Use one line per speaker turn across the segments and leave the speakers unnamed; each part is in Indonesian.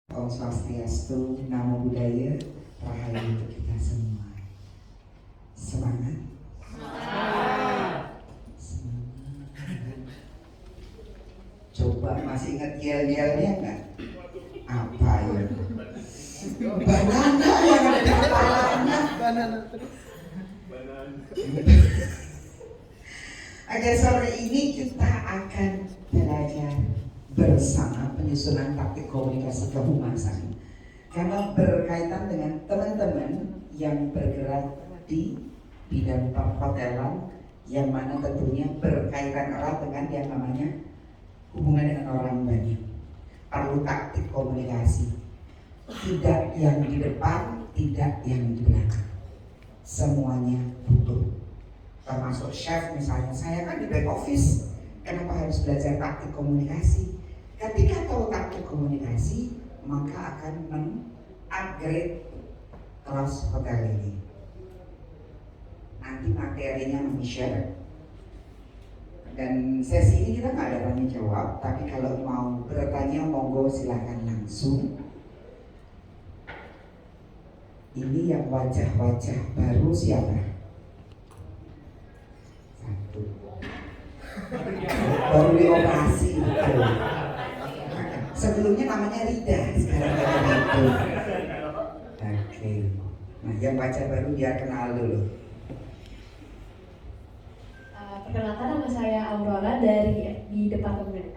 Om Swastiastu, Namo Buddhaya, Rahayu untuk kita semua. Semangat. Semangat. Coba masih ingat yel-yelnya nggak? Apa ya? Banana yang ada di kepalanya. Banana terus. Agar sore ini kita akan belajar bersama penyusunan taktik komunikasi kehumasan, karena berkaitan dengan teman-teman yang bergerak di bidang perhotelan, yang mana tentunya berkaitan erat dengan yang namanya hubungan dengan orang banyak. Perlu taktik komunikasi, tidak yang di depan, tidak yang di belakang, semuanya butuh. Termasuk chef misalnya, saya kan di back office, kenapa harus belajar taktik komunikasi? Ketika tahu taktik komunikasi, maka akan men-upgrade kelas hotel ini. Nanti materinya kami share. Dan sesi ini kita nggak ada tanya jawab, tapi kalau mau bertanya monggo silahkan langsung. Ini yang wajah-wajah baru siapa? Satu. Baru dioperasi betul. Sebelumnya namanya Rida, sekarang namanya itu. Oke. Nah, yang wajah baru biar kenal dulu.
Perkenalkan, nama saya Aurora dari di departemen.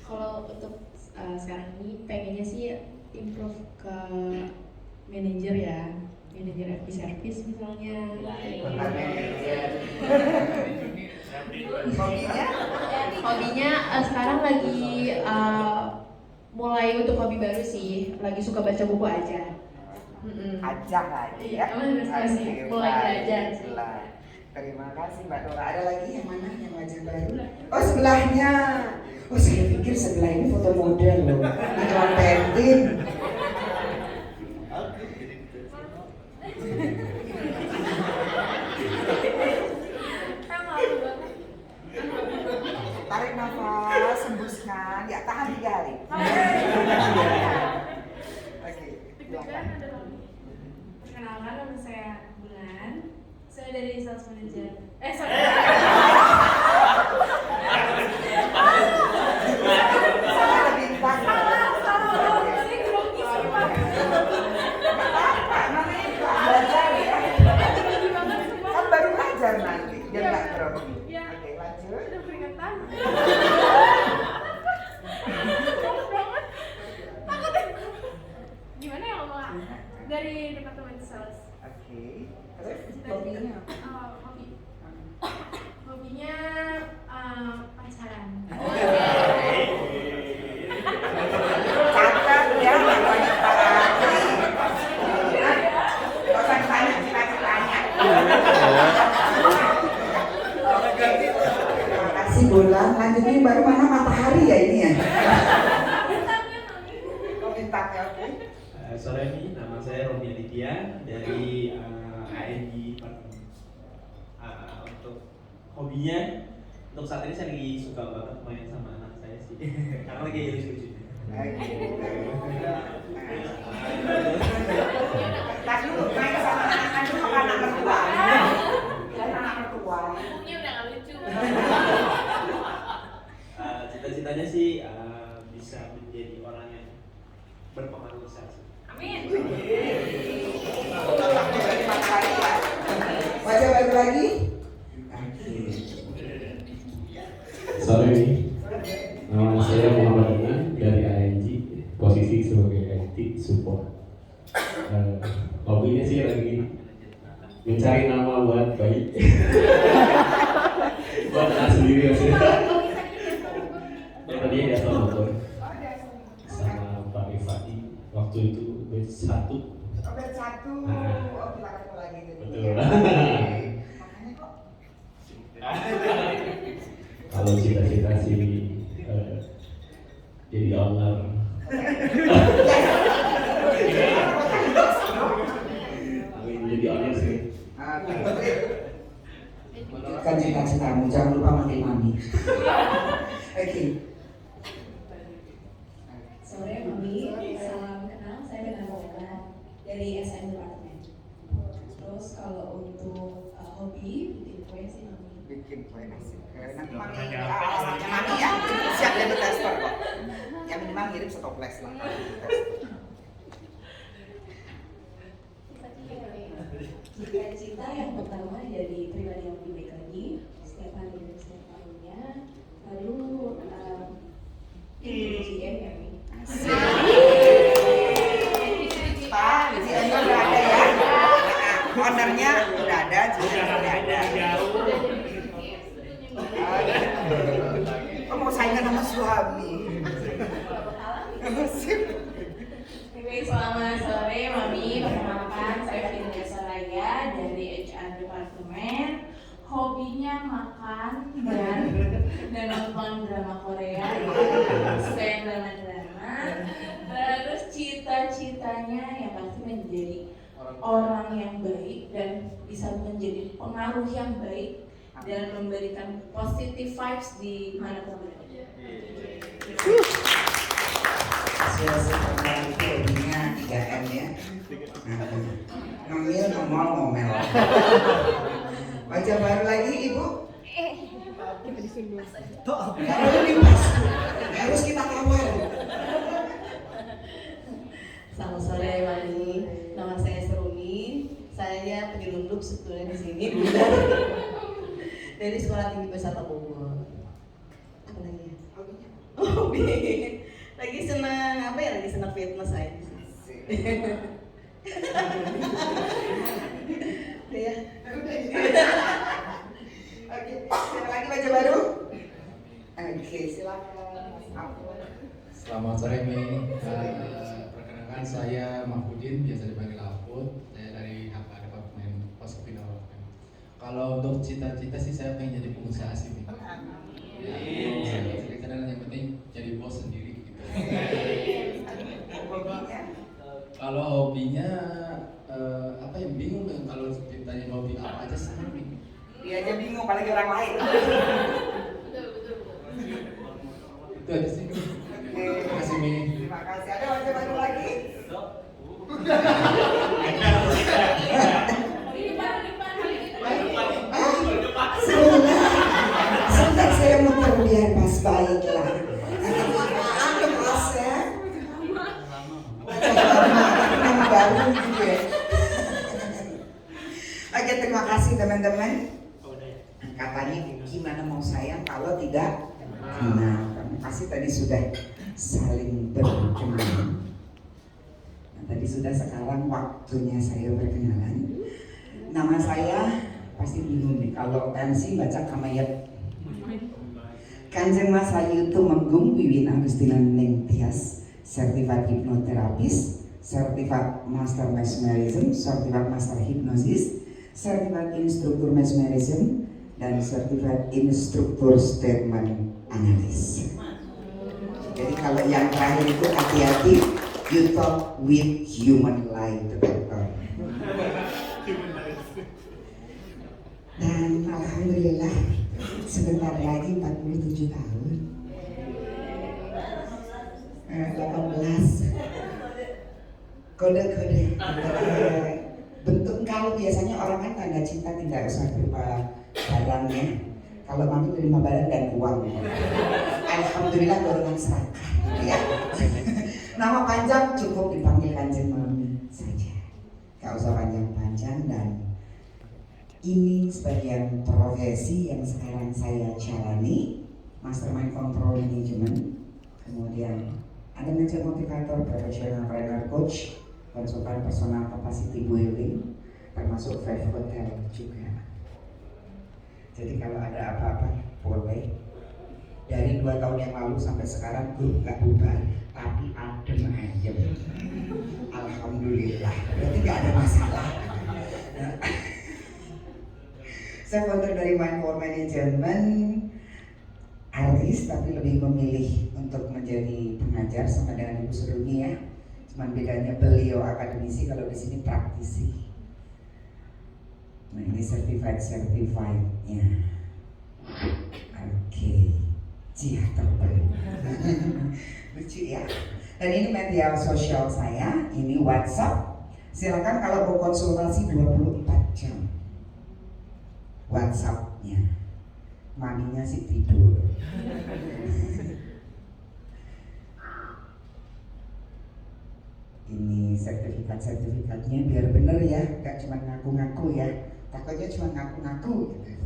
Kalau untuk sekarang ini pengennya sih improve ke manajer ya, manajer FB service misalnya. Hobinya sekarang lagi mulai untuk hobi baru sih, lagi suka baca buku aja.
Aja lagi ya.
Masih mulai belajar sih.
Terima kasih Mbak Dora. Ada lagi yang mana yang wajah baru? Oh, sebelahnya. Oh, saya pikir sebelah ini foto model loh. Iklan pentin. Tarik nafas, hembuskan. Ya, tahan 3 hari. Oke, silakan.
Perkenalkan, nama saya Bulan. Saya dari sales manager.
Kan baru belajar nanti, biar nggak grogi. Oke, lanjut.
Udah peringatan. Gimana ya ngomong? Dari departemen sales.
Oke. Terus hobinya apa?
Hobinya pacaran.
Catat ya, wanita asli. Gak usah ditanya, cita-citanya. Terima kasih Bulan. Lanjutnya baru mana matahari ya ini ya? Oh, bintangnya, oke.
Sore ini nama saya Romi Aditya dari ANG Partner. Untuk hobinya, untuk saat ini saya lagi suka banget main sama anak saya sih, karena lagi lucu-lucu.
Tas dulu, main sama anak dulu apa anak mertua? Jangan anak mertua.
Ini udah gak lucu.
Cita-citanya sih bisa menjadi orang yang berpengaruh besar sih.
Amin.
Wajah baru lagi?
Sore ini, nama saya Muhammad Iman dari ANG, posisi sebagai IT support. Hobinya sih lagi mencari nama buat bayi, buat anak sendiri maksudnya. Tadi ada sama motor sama Pak Rifati waktu itu B1.
B1, oh kita ketemu lagi itu.
Betul.
Makanya kok.
Kalau cita-cita sih jadi owner. Amin, jadi owner sih.
Kan cita-citamu, jangan lupa manggil mami. Becky.
Sore Mami, salam kenal, saya dengan Mola dari SM Departemen. Terus kalau untuk hobi, bikin kue sih Mami.
Bikin kue asik. Nanti Mami alamatnya Mami ya, siap jadi tester kok. Ya minimal ngirim setoples lah.
Cita-cita yang pertama jadi pribadi yang lebih baik lagi setiap hari dan setiap tahunnya. Lalu GM ya Mi.
Pak, GM udah ada ya. Ownernya udah ada, GM udah ada. Oh, mau saingan sama suami.
Oke, selamat sore Mami, perkenalkan saya Finda Soraya dari HR Departemen. Hobinya makan dan nonton drama Korea, suka yang drama-drama. Terus cita-citanya yang pasti menjadi orang yang baik dan bisa menjadi pengaruh yang baik dan memberikan positive vibes di mana pun berada.
Hasil sekarang itu hobinya 3M ya. Ngemil, ngomel, ngomel. Wajah baru lagi Ibu. Kalau lebih pas, harus kita kawal.
Selamat sore Mami, nama saya Serumi. Saya penyelundup sebetulnya di sini, Bunda. Dari Sekolah Tinggi Wisata Bogor. Apa lagi ya? Hobi. Lagi senang apa ya? Lagi senang fitness aja. Udah ya.
Oke, siapa lagi wajah baru? Oke, silakan.
Selamat sore Mi. Perkenalkan saya Mahfudin, biasa dipanggil Aput. Saya dari HK Departemen Poskopi Development. Kalau untuk cita-cita sih saya pengen jadi pengusaha sih Mi. Ya, karena yang penting jadi bos sendiri gitu. Kalau hobinya apa ya, bingung kan kalau ditanya hobi apa aja sih Mi.
Dia aja bingung, apalagi orang lain.
Itu aja sih. Terima kasih Mi.
Terima kasih. Ada wajah baru lagi? Sebentar saya muter biar pas baik lah. Ada mas ya? Nama baru gitu ya. Oke, terima kasih teman-teman. Katanya gimana mau sayang kalau tidak kenal. Terima kasih tadi sudah saling berkenalan. Nah, tadi sudah, sekarang waktunya saya berkenalan. Nama saya pasti bingung nih kalau MC baca Kamayat. Kanjeng Mas Hayu Tumenggung Wiwin Agustina Ning Tias, Certified Hypnotherapist, Certified Master Mesmerism, Certified Master Hypnosis, Certified Instructor Mesmerism, dan Certified Instructor Statement Analysis. Jadi kalau yang terakhir itu hati-hati, you talk with human lie detector. Dan alhamdulillah sebentar lagi 47 tahun. 18. Kode-kode. Bentuk kalau biasanya orang kan tanda cinta tidak usah berupa barangnya. Kalau mami terima barang dan uang. Alhamdulillah dorongan serakah ya. Nama panjang cukup dipanggil Kanjeng Mami saja. Gak usah panjang-panjang. Dan ini sebagian profesi yang sekarang saya jalani, Mastermind Control Management. Kemudian ada manajer motivator, professional trainer coach, konsultan personal capacity building, termasuk 5 hotel juga. Jadi kalau ada apa-apa boleh. Dari 2 tahun yang lalu sampai sekarang grup gak bubar, tapi adem ayem. Alhamdulillah, berarti gak ada masalah. Saya founder dari Mind for Management, artis tapi lebih memilih untuk menjadi pengajar sama dengan Ibu Surumi ya. Cuman bedanya beliau akademisi, kalau di sini praktisi. Nah ini certified-nya. Oke. sejahtera. Lucu ya. Dan ini media sosial saya, ini WhatsApp. Silakan kalau mau konsultasi 24 jam. WhatsAppnya, maminya sih tidur. Ini sertifikatnya biar bener ya, gak cuma ngaku-ngaku ya. Takutnya cuma ngaku-ngaku gitu.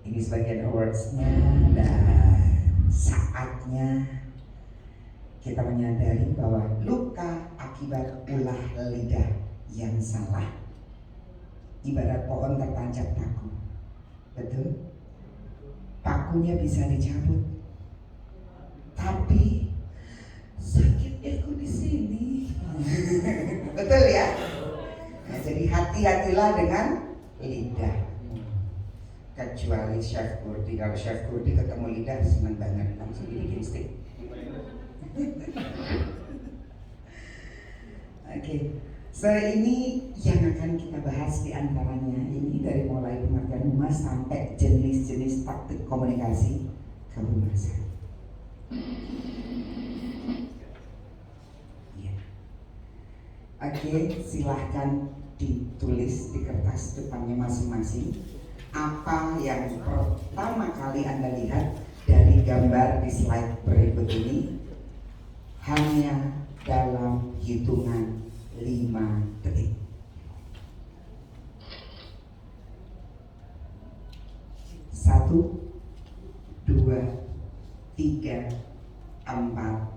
Ini sebagian awards-nya dan saatnya kita menyadari bahwa luka akibat ulah lidah yang salah ibarat pohon tertancap paku. Betul? Pakunya bisa dicabut, tapi sakit aku di sini. Betul ya? Nah, jadi hati-hatilah dengan lidah. Kecuali Chef Kurdi, kalau Chef Kurdi ketemu lidah senang banget, langsung dibikin steak. Oke, so ini yang akan kita bahas di antaranya. Ini dari mulai pengertian humas sampai jenis-jenis taktik komunikasi kehumasan. Ya. Oke, silahkan ditulis di kertas depannya masing-masing apa yang pertama kali Anda lihat dari gambar di slide berikut ini. Hanya dalam hitungan 5 detik. 1, 2, 3, 4,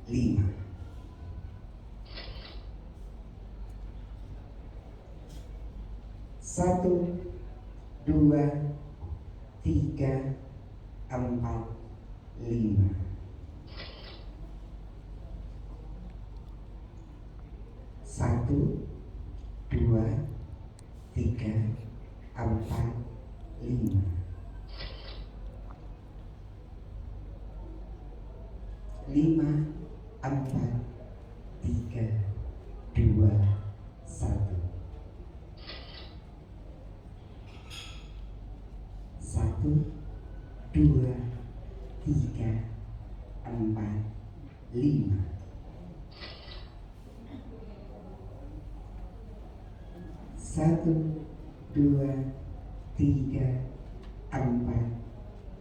5. Satu, 2, 3, 4, 5. Satu, 2, 3, 4, 5. 5, 4, 3, 2, 1. 1, 2, 3, 4, 5. 1, 2, 3, 4,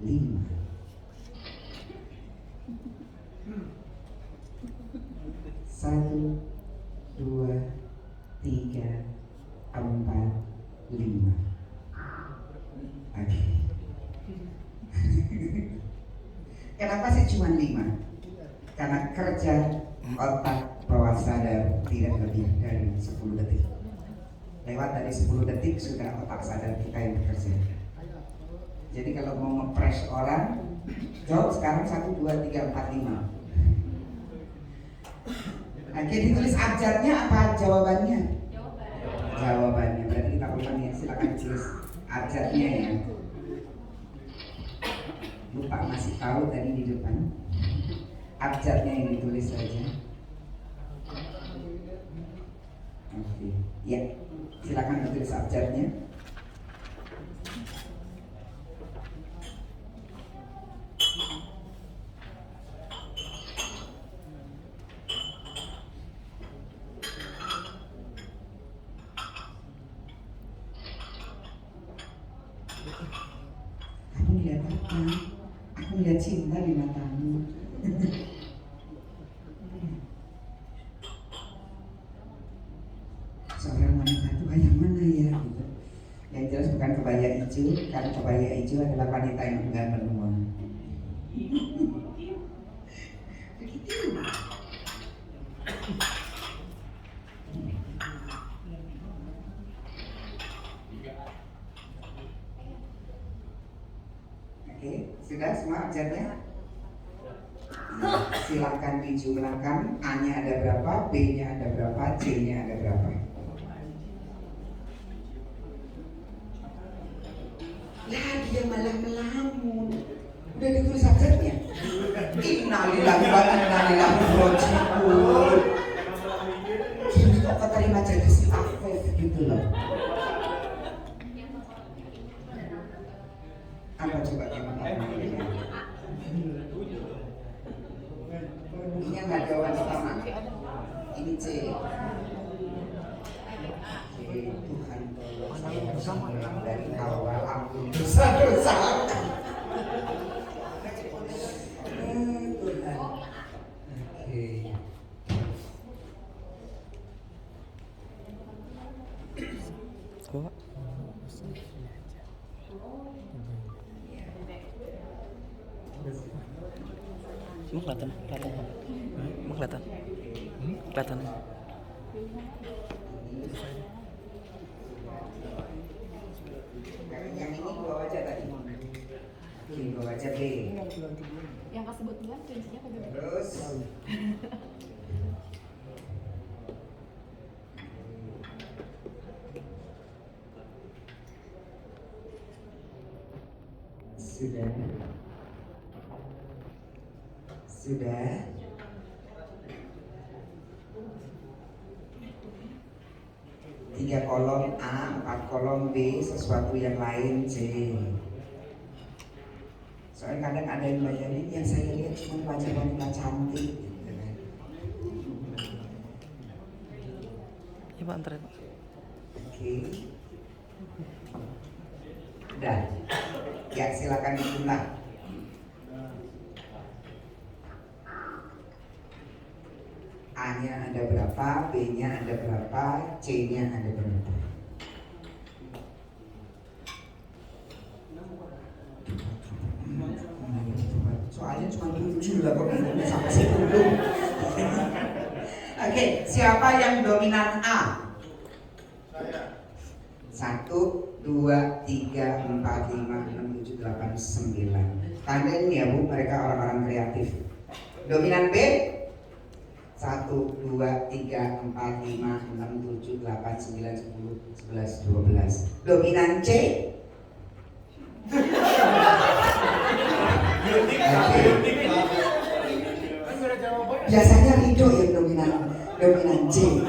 5. 1, 2, 3, 4, 5. Oke. Kenapa sih cuma 5? Karena kerja otak bawah sadar tidak lebih dari 10 detik. Lewat dari 10 detik sudah otak sadar kita yang bekerja. Jadi kalau mau nge-press orang, jawab sekarang 1, 2, 3, 4, 5. Oke, ditulis abjadnya apa jawabannya? Jawabannya. Berarti kita ulang ya, silakan tulis abjadnya ya. Lupa masih tahu tadi di depan. Abjadnya yang ditulis saja. Oke, ya. Silakan ditulis abjadnya. Aku melihat apa? Aku melihat cinta di matamu. Seorang wanita itu yang mana ya? Gitu. Yang jelas bukan kebaya hijau, karena kebaya hijau adalah wanita yang enggak menua. Begitu. Oke, sudah semua abjadnya? Silakan dijumlahkan. A-nya ada berapa, B-nya ada berapa, C-nya ada berapa. Lah dia malah melamun. Udah ditulis abjadnya. Innalillahi wa inna ilaihi raji'un. Jadi kok terima jadi si Afif gitu loh. Apa coba yang nggak jawaban pertama? Ini C. Oke, Tuhan tolong saya bisa mulai dari awal, ampun dosa-dosa. Tuhan. Oke.
Kok? Emang kelihatan? Emang kelihatan? Kelihatan?
Yang ini gua baca tadi. Oke, gua baca B.
Yang kesebut bulan kuncinya kagak.
Terus. Sudah. Sudah. Tiga kolom A, 4 kolom B, sesuatu yang lain C. Soalnya kadang ada yang bayarin yang saya lihat cuma wajah wanita cantik gitu kan.
Ya Pak, antar ya Pak.
Oke. Udah. Ya silakan dibuka. A-nya ada berapa, B-nya ada berapa, C-nya ada berapa. Soalnya cuma 7 lah kok ini sampai 10. Oke, siapa yang dominan A? Saya. 1, 2, 3, 4, 5, 6, 7, 8, 9. Tandain ya Bu, mereka orang-orang kreatif. Dominan B? 1, 2, 3, 4, 5, 6, 7, 8, 9, 10, 11, 12. Dominan C? Biasanya Rido yang dominan C.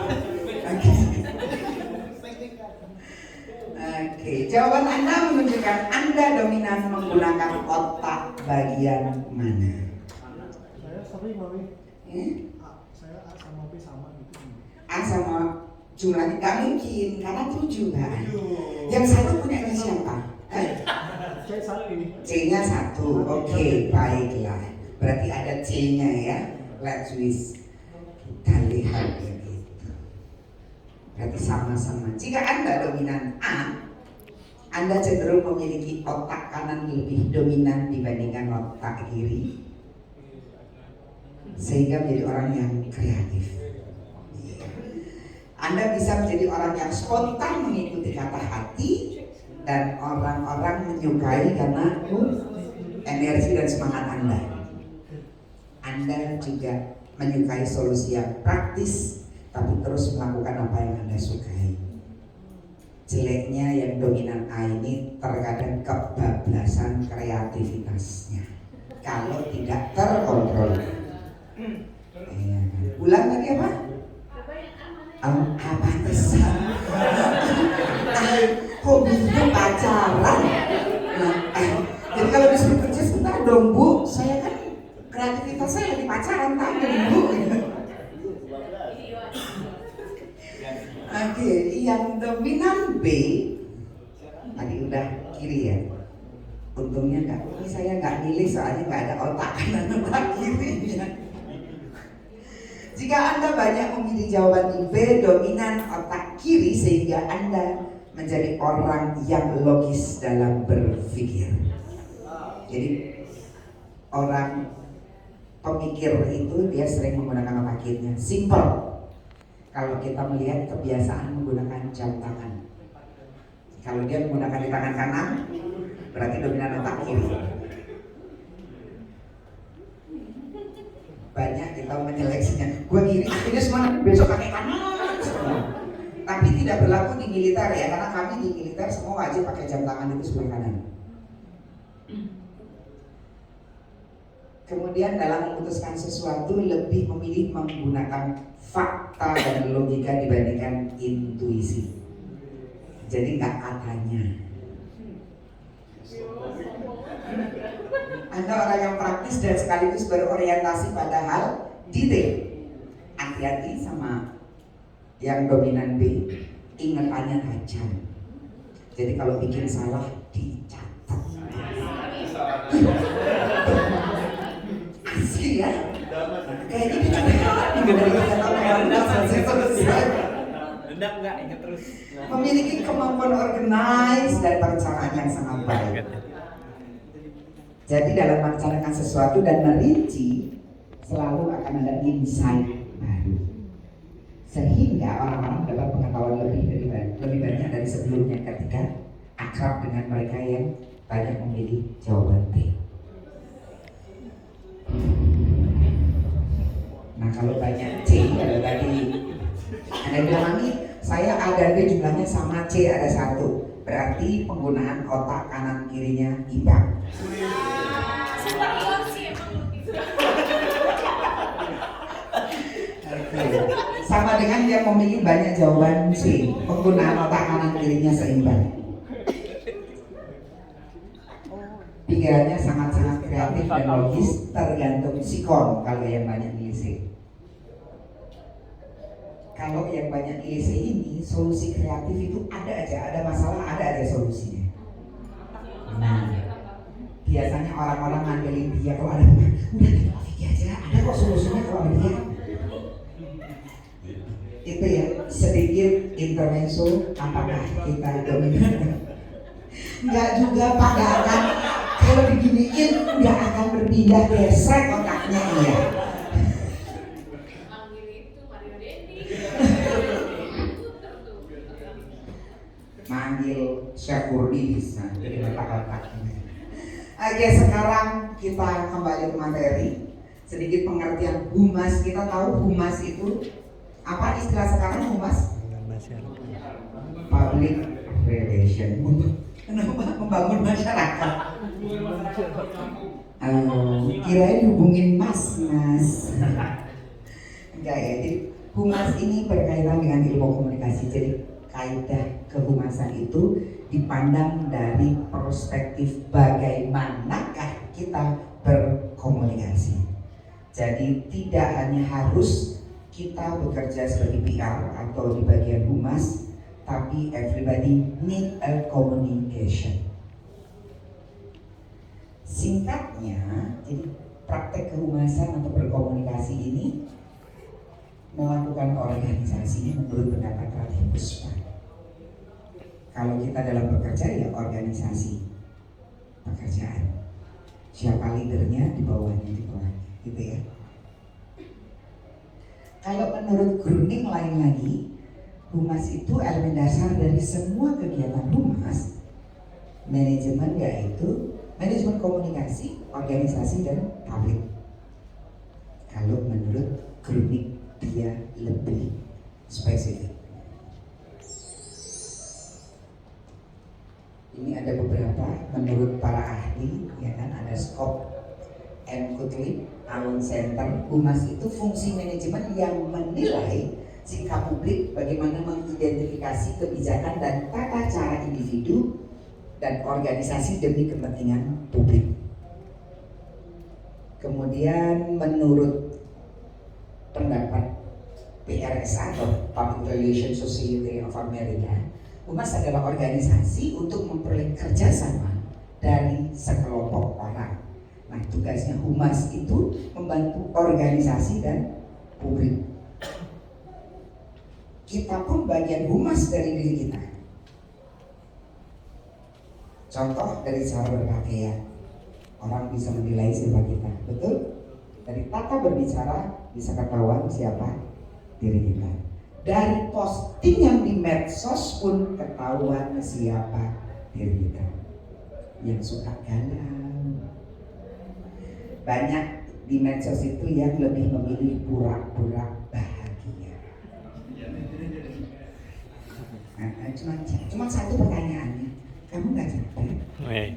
Oke, jawaban Anda menunjukkan Anda dominan menggunakan otak bagian mana?
Saya sering Mami. Saya A sama B sama gitu.
A sama jumlahnya nggak mungkin karena 7 kan. Yang satu punya siapa?
C satu.
C-nya 1. Oke, baiklah. Berarti ada C-nya ya. Let's wish. Kita lihat begitu. Berarti sama-sama. Jika Anda dominan A, Anda cenderung memiliki otak kanan lebih dominan dibandingkan otak kiri, sehingga menjadi orang yang kreatif. Anda bisa menjadi orang yang spontan mengikuti kata hati, dan orang-orang menyukai karena energi dan semangat Anda. Anda juga menyukai solusi yang praktis, tapi terus melakukan apa yang Anda sukai. Jeleknya yang dominan A ini terkadang kebablasan kreativitasnya kalau tidak terkontrol. Ulang lagi apa? Apa tesan? Hobinya pacaran. Jadi kalau disuruh kerja sebentar dong Bu, saya kan kreativitas saya lagi pacaran tadi Bu. Oke, yang dominan B tadi udah kiri ya. Untungnya ini saya nggak milih soalnya nggak ada otak kanan otak kirinya. Jika Anda banyak memilih jawaban di B, dominan otak kiri, sehingga Anda menjadi orang yang logis dalam berpikir. Jadi orang pemikir itu dia sering menggunakan otak kirinya. Simple. Kalau kita melihat kebiasaan menggunakan jam tangan, kalau dia menggunakan di tangan kanan, berarti dominan otak kiri. Banyak kita menyeleksinya. Gue kiri, ini semua besok pakai kanan semua. Tapi tidak berlaku di militer ya, karena kami di militer semua wajib pakai jam tangan itu sebelah kanan. Kemudian dalam memutuskan sesuatu lebih memilih menggunakan fakta dan logika dibandingkan intuisi. Jadi nggak katanya. Anda orang yang praktis dan sekaligus berorientasi pada hal Dite, hati-hati sama yang dominan B, ingatannya tajam. Jadi kalau bikin salah dicatat. Asli ya? Kayaknya selesai.
Dendam nggak ingat terus.
Memiliki kemampuan organize dan perencanaan yang sangat baik. Jadi dalam merencanakan sesuatu dan merinci, selalu akan ada insight baru. Sehingga orang-orang dapat pengetahuan lebih banyak dari sebelumnya ketika akrab dengan mereka yang banyak memilih jawaban B. Nah kalau banyak C, ada tadi Anda bilang lagi, saya A dan B jumlahnya sama, C ada 1. Berarti penggunaan otak kanan kirinya imbang.
Seperti opsi emang gitu.
Sama dengan dia memilih banyak jawaban C, penggunaan otak kanan kirinya seimbang. Pikirannya sangat-sangat kreatif dan logis, tergantung sikon kalau yang banyak milih C. Kalau yang banyak milih C ini, solusi kreatif itu ada masalah, ada aja solusinya. Nah, biasanya orang-orang ngandelin dia kalau ada udah kita Vicky aja, ada kok solusinya kalau ada dia. Itu ya, sedikit intermezzo, apakah kita dominan? Enggak juga Pak, enggak akan. Kalau diginiin enggak akan berpindah gesrek otaknya ya.
Manggil itu Mario Dendi.
Manggil Syafurdi bisa, jadi otak-otaknya. Oke, sekarang kita kembali ke materi. Sedikit pengertian humas. Kita tahu humas itu apa istilah sekarang humas? Public relation. Kenapa membangun masyarakat? Kirain hubungin mas. Enggak ya. Jadi humas ini berkaitan dengan ilmu komunikasi. Jadi kaidah kehumasan itu dipandang dari perspektif bagaimanakah kita berkomunikasi. Jadi tidak hanya harus kita bekerja sebagai PR atau di bagian humas, tapi everybody need a communication. Singkatnya, jadi praktek kehumasan atau berkomunikasi ini melakukan organisasi menurut pendapat Radhi Puspa. Kalau kita dalam bekerja ya organisasi pekerjaan. Siapa leadernya di bawahnya, gitu ya. Kalau menurut Gruning lain lagi, humas itu elemen dasar dari semua kegiatan humas. Manajemen yaitu manajemen komunikasi, organisasi dan publik. Kalau menurut Gruning dia lebih spesifik. Ini ada beberapa menurut para ahli, ya kan, ada Scott and Kutlib, Allen Center. Humas itu fungsi manajemen yang menilai sikap publik, bagaimana mengidentifikasi kebijakan dan tata cara individu dan organisasi demi kepentingan publik. Kemudian menurut pendapat PRSA atau Public Relations Society of America, humas adalah organisasi untuk memperoleh kerjasama dari sekelompok orang. Nah, tugasnya humas itu membantu organisasi dan publik. Kita pun bagian humas dari diri kita. Contoh dari cara berpakaian, orang bisa menilai siapa kita, betul? Dari tata berbicara bisa ketahuan siapa diri kita. Dari posting yang di medsos pun ketahuan siapa diri kita. Yang suka galau. Banyak di medsos itu yang lebih memilih pura-pura bahagia. Cuma satu pertanyaannya, kamu nggak capek?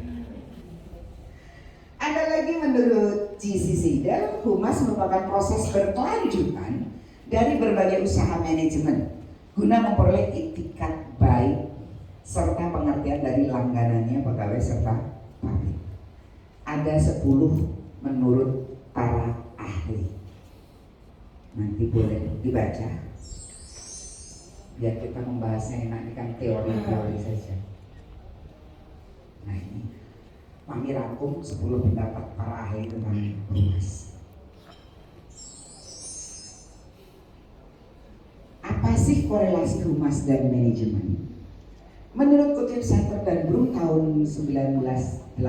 Ada lagi menurut GC Siegel, humas merupakan proses berkelanjutan dari berbagai usaha manajemen guna memperoleh itikat baik serta pengertian dari langganannya, pegawai serta publik. Ada 10 menurut para ahli. Nanti boleh dibaca biar kita membahasnya enak, ini kan teori-teori saja. Nah ini Mami rangkum 10 pendapat para ahli tentang humas. Apa sih korelasi humas dan manajemen? Menurut kutip Sater dan Brum tahun 1985,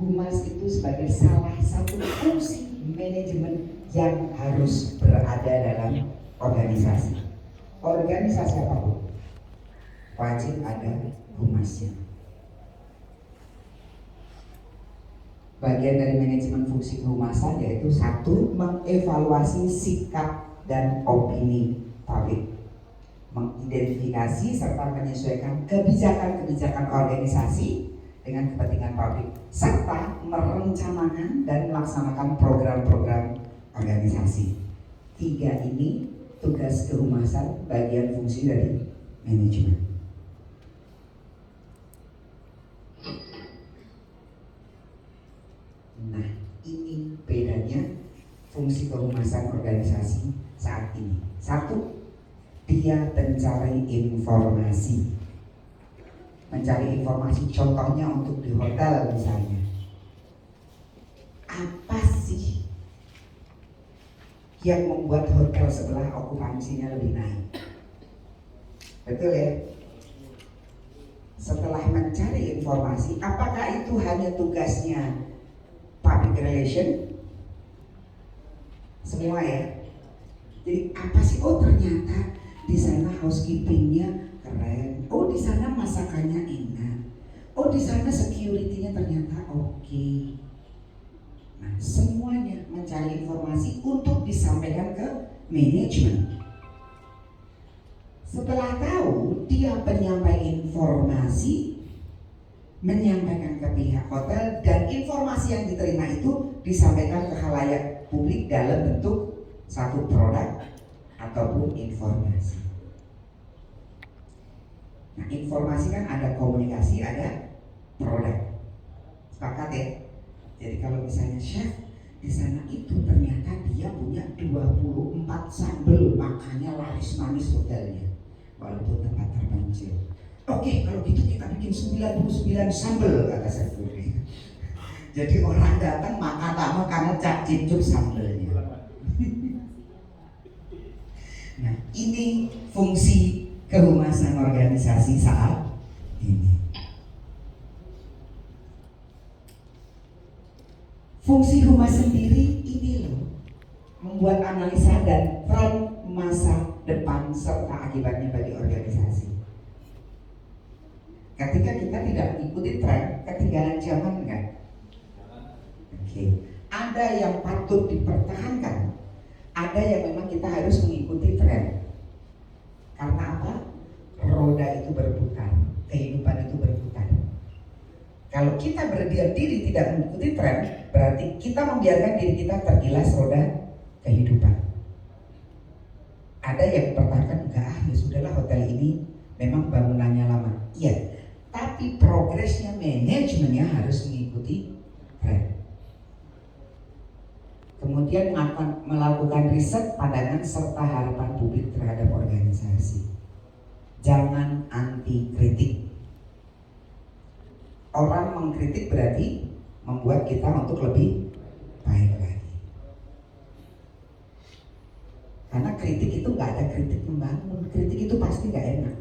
humas itu sebagai salah satu fungsi manajemen yang harus berada dalam organisasi. Organisasi apapun wajib ada humasnya. Bagian dari manajemen fungsi kehumasan yaitu 1. Mengevaluasi sikap dan opini publik, mengidentifikasi serta menyesuaikan kebijakan-kebijakan organisasi dengan kepentingan publik, serta merencanakan dan melaksanakan program-program organisasi. 3 ini tugas kehumasan, bagian fungsi dari manajemen. Nah, ini bedanya fungsi kehumasan organisasi saat ini. 1, dia mencari informasi. Mencari informasi, contohnya untuk di hotel misalnya. Apa sih yang membuat hotel sebelah okupansinya lebih naik? Betul ya? Setelah mencari informasi, apakah itu hanya tugasnya public relation? Semua ya. Jadi apa sih? Oh ternyata di sana housekeepingnya keren. Oh di sana masakannya enak. Oh di sana security-nya ternyata oke. Nah semuanya mencari informasi untuk disampaikan ke manajemen. Setelah tahu, dia penyampaian informasi, menyampaikan ke pihak hotel, dan informasi yang diterima itu disampaikan ke khalayak publik dalam bentuk satu produk ataupun informasi. Nah, informasi kan ada komunikasi, ada produk. Sepakat ya? Jadi kalau misalnya chef di sana itu ternyata dia punya 24 sambal, makanya laris manis hotelnya walaupun tempat terpencil. Oke, kalau gitu kita bikin 99 sambal, kata chef Budi. Jadi orang datang makan lama karena cak cincuk sambelnya. Nah, ini fungsi kehumasan organisasi saat ini. Fungsi humas sendiri ini loh, membuat analisa dan tren masa depan serta akibatnya bagi organisasi. Ketika kita tidak mengikuti tren, ketinggalan zaman kan? Oke. Ada yang patut dipertahankan, ada yang memang kita harus mengikuti tren. Karena apa? Roda itu berputar, kehidupan itu berputar. Kalau kita berdiam diri tidak mengikuti tren, berarti kita membiarkan diri kita tergilas roda kehidupan. Ada yang mempertahankan, enggak, ya sudahlah hotel ini memang bangunannya lama. Iya, tapi progresnya manajemennya harus mengikuti tren. Kemudian melakukan riset, pandangan serta harapan publik terhadap organisasi. Jangan anti kritik. Orang mengkritik berarti membuat kita untuk lebih baik lagi. Karena kritik itu nggak ada kritik membangun, kritik itu pasti nggak enak.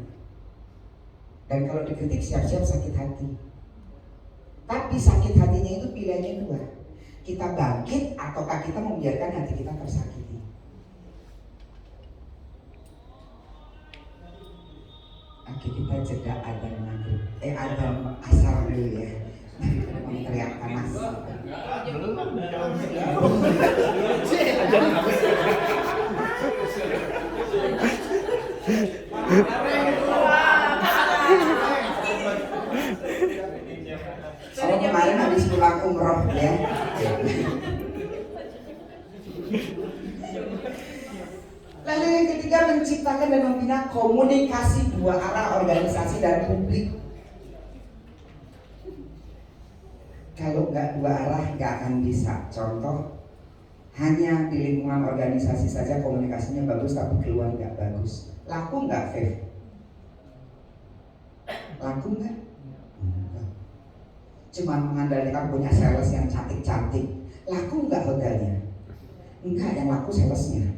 Dan kalau dikritik siap-siap sakit hati. Tapi sakit hatinya itu pilihannya 2. Kita bangkit ataukah kita membiarkan hati kita tersakiti. Oke, kita jeda adzan maghrib. Adzan asar dulu ya. Menteriakkan nasi. Saya kemarin habis pulang umroh ya. Lalu yang ketiga, menciptakan dan membina komunikasi 2 arah organisasi dan publik. Kalau nggak 2 arah nggak akan bisa. Contoh, hanya di lingkungan organisasi saja komunikasinya bagus tapi keluar nggak bagus. Laku nggak, Fev? Laku nggak? Enggak. Cuma mengandalkan punya sales yang cantik-cantik. Laku nggak hotelnya? Enggak, yang laku salesnya.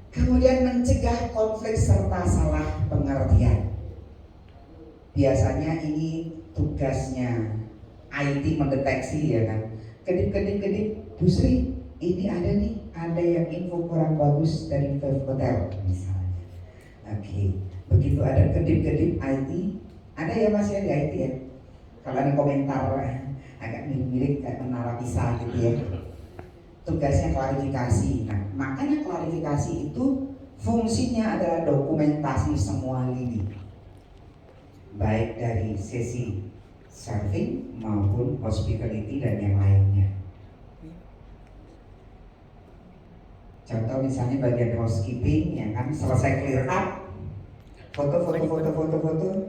Kemudian mencegah konflik serta salah pengertian. Biasanya ini tugasnya IT mendeteksi, ya kan. Kedip, Bu Sri, ini ada yang info kurang bagus dari Fev Hotel misalnya. Oke, begitu ada kedip IT, ada ya Mas ya di IT ya. Kalau ada komentar agak mirip-mirip kayak menara pisah gitu ya. Tugasnya klarifikasi. Nah, makanya klarifikasi itu fungsinya adalah dokumentasi semua lini, baik dari sesi serving maupun hospitality dan yang lainnya. Contoh misalnya bagian housekeeping, ya kan, selesai clear up, foto,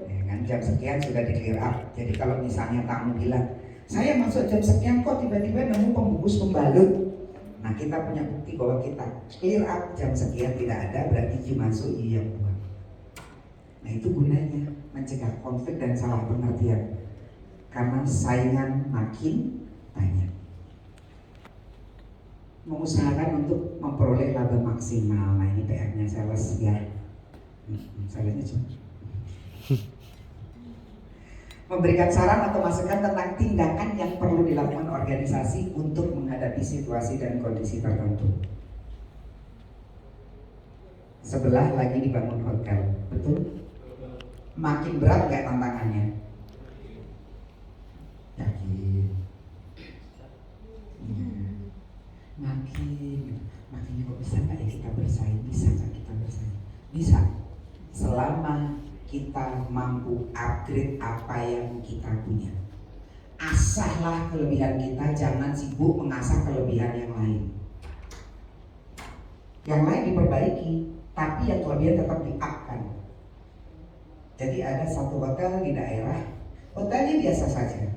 ya kan, jam sekian sudah di clear up. Jadi kalau misalnya tamu bilang, saya masuk jam sekian kok tiba-tiba nemu pembungkus pembalut. Nah, kita punya bukti bahwa kita clear up jam sekian tidak ada, berarti you masuk, you yang buang. Nah, itu gunanya mencegah konflik dan salah pengertian. Karena saingan makin banyak. Mengusahakan untuk memperoleh laba maksimal. Nah, ini PR-nya sales ya. Salesnya cuma memberikan saran atau masukan tentang tindakan yang perlu dilakukan organisasi untuk menghadapi situasi dan kondisi tertentu. Sebelah lagi dibangun hotel, betul? Makin berat nggak tantangannya? Yakin? Makin kok bisa nggak ya kita bersaing? Bisa nggak kita bersaing? Bisa, selama kita mampu upgrade apa yang kita punya. Asahlah kelebihan kita, jangan sibuk mengasah kelebihan yang lain. Yang lain diperbaiki, tapi yang kelebihan tetap di-up-kan. Jadi ada satu hotel di daerah, hotelnya biasa saja,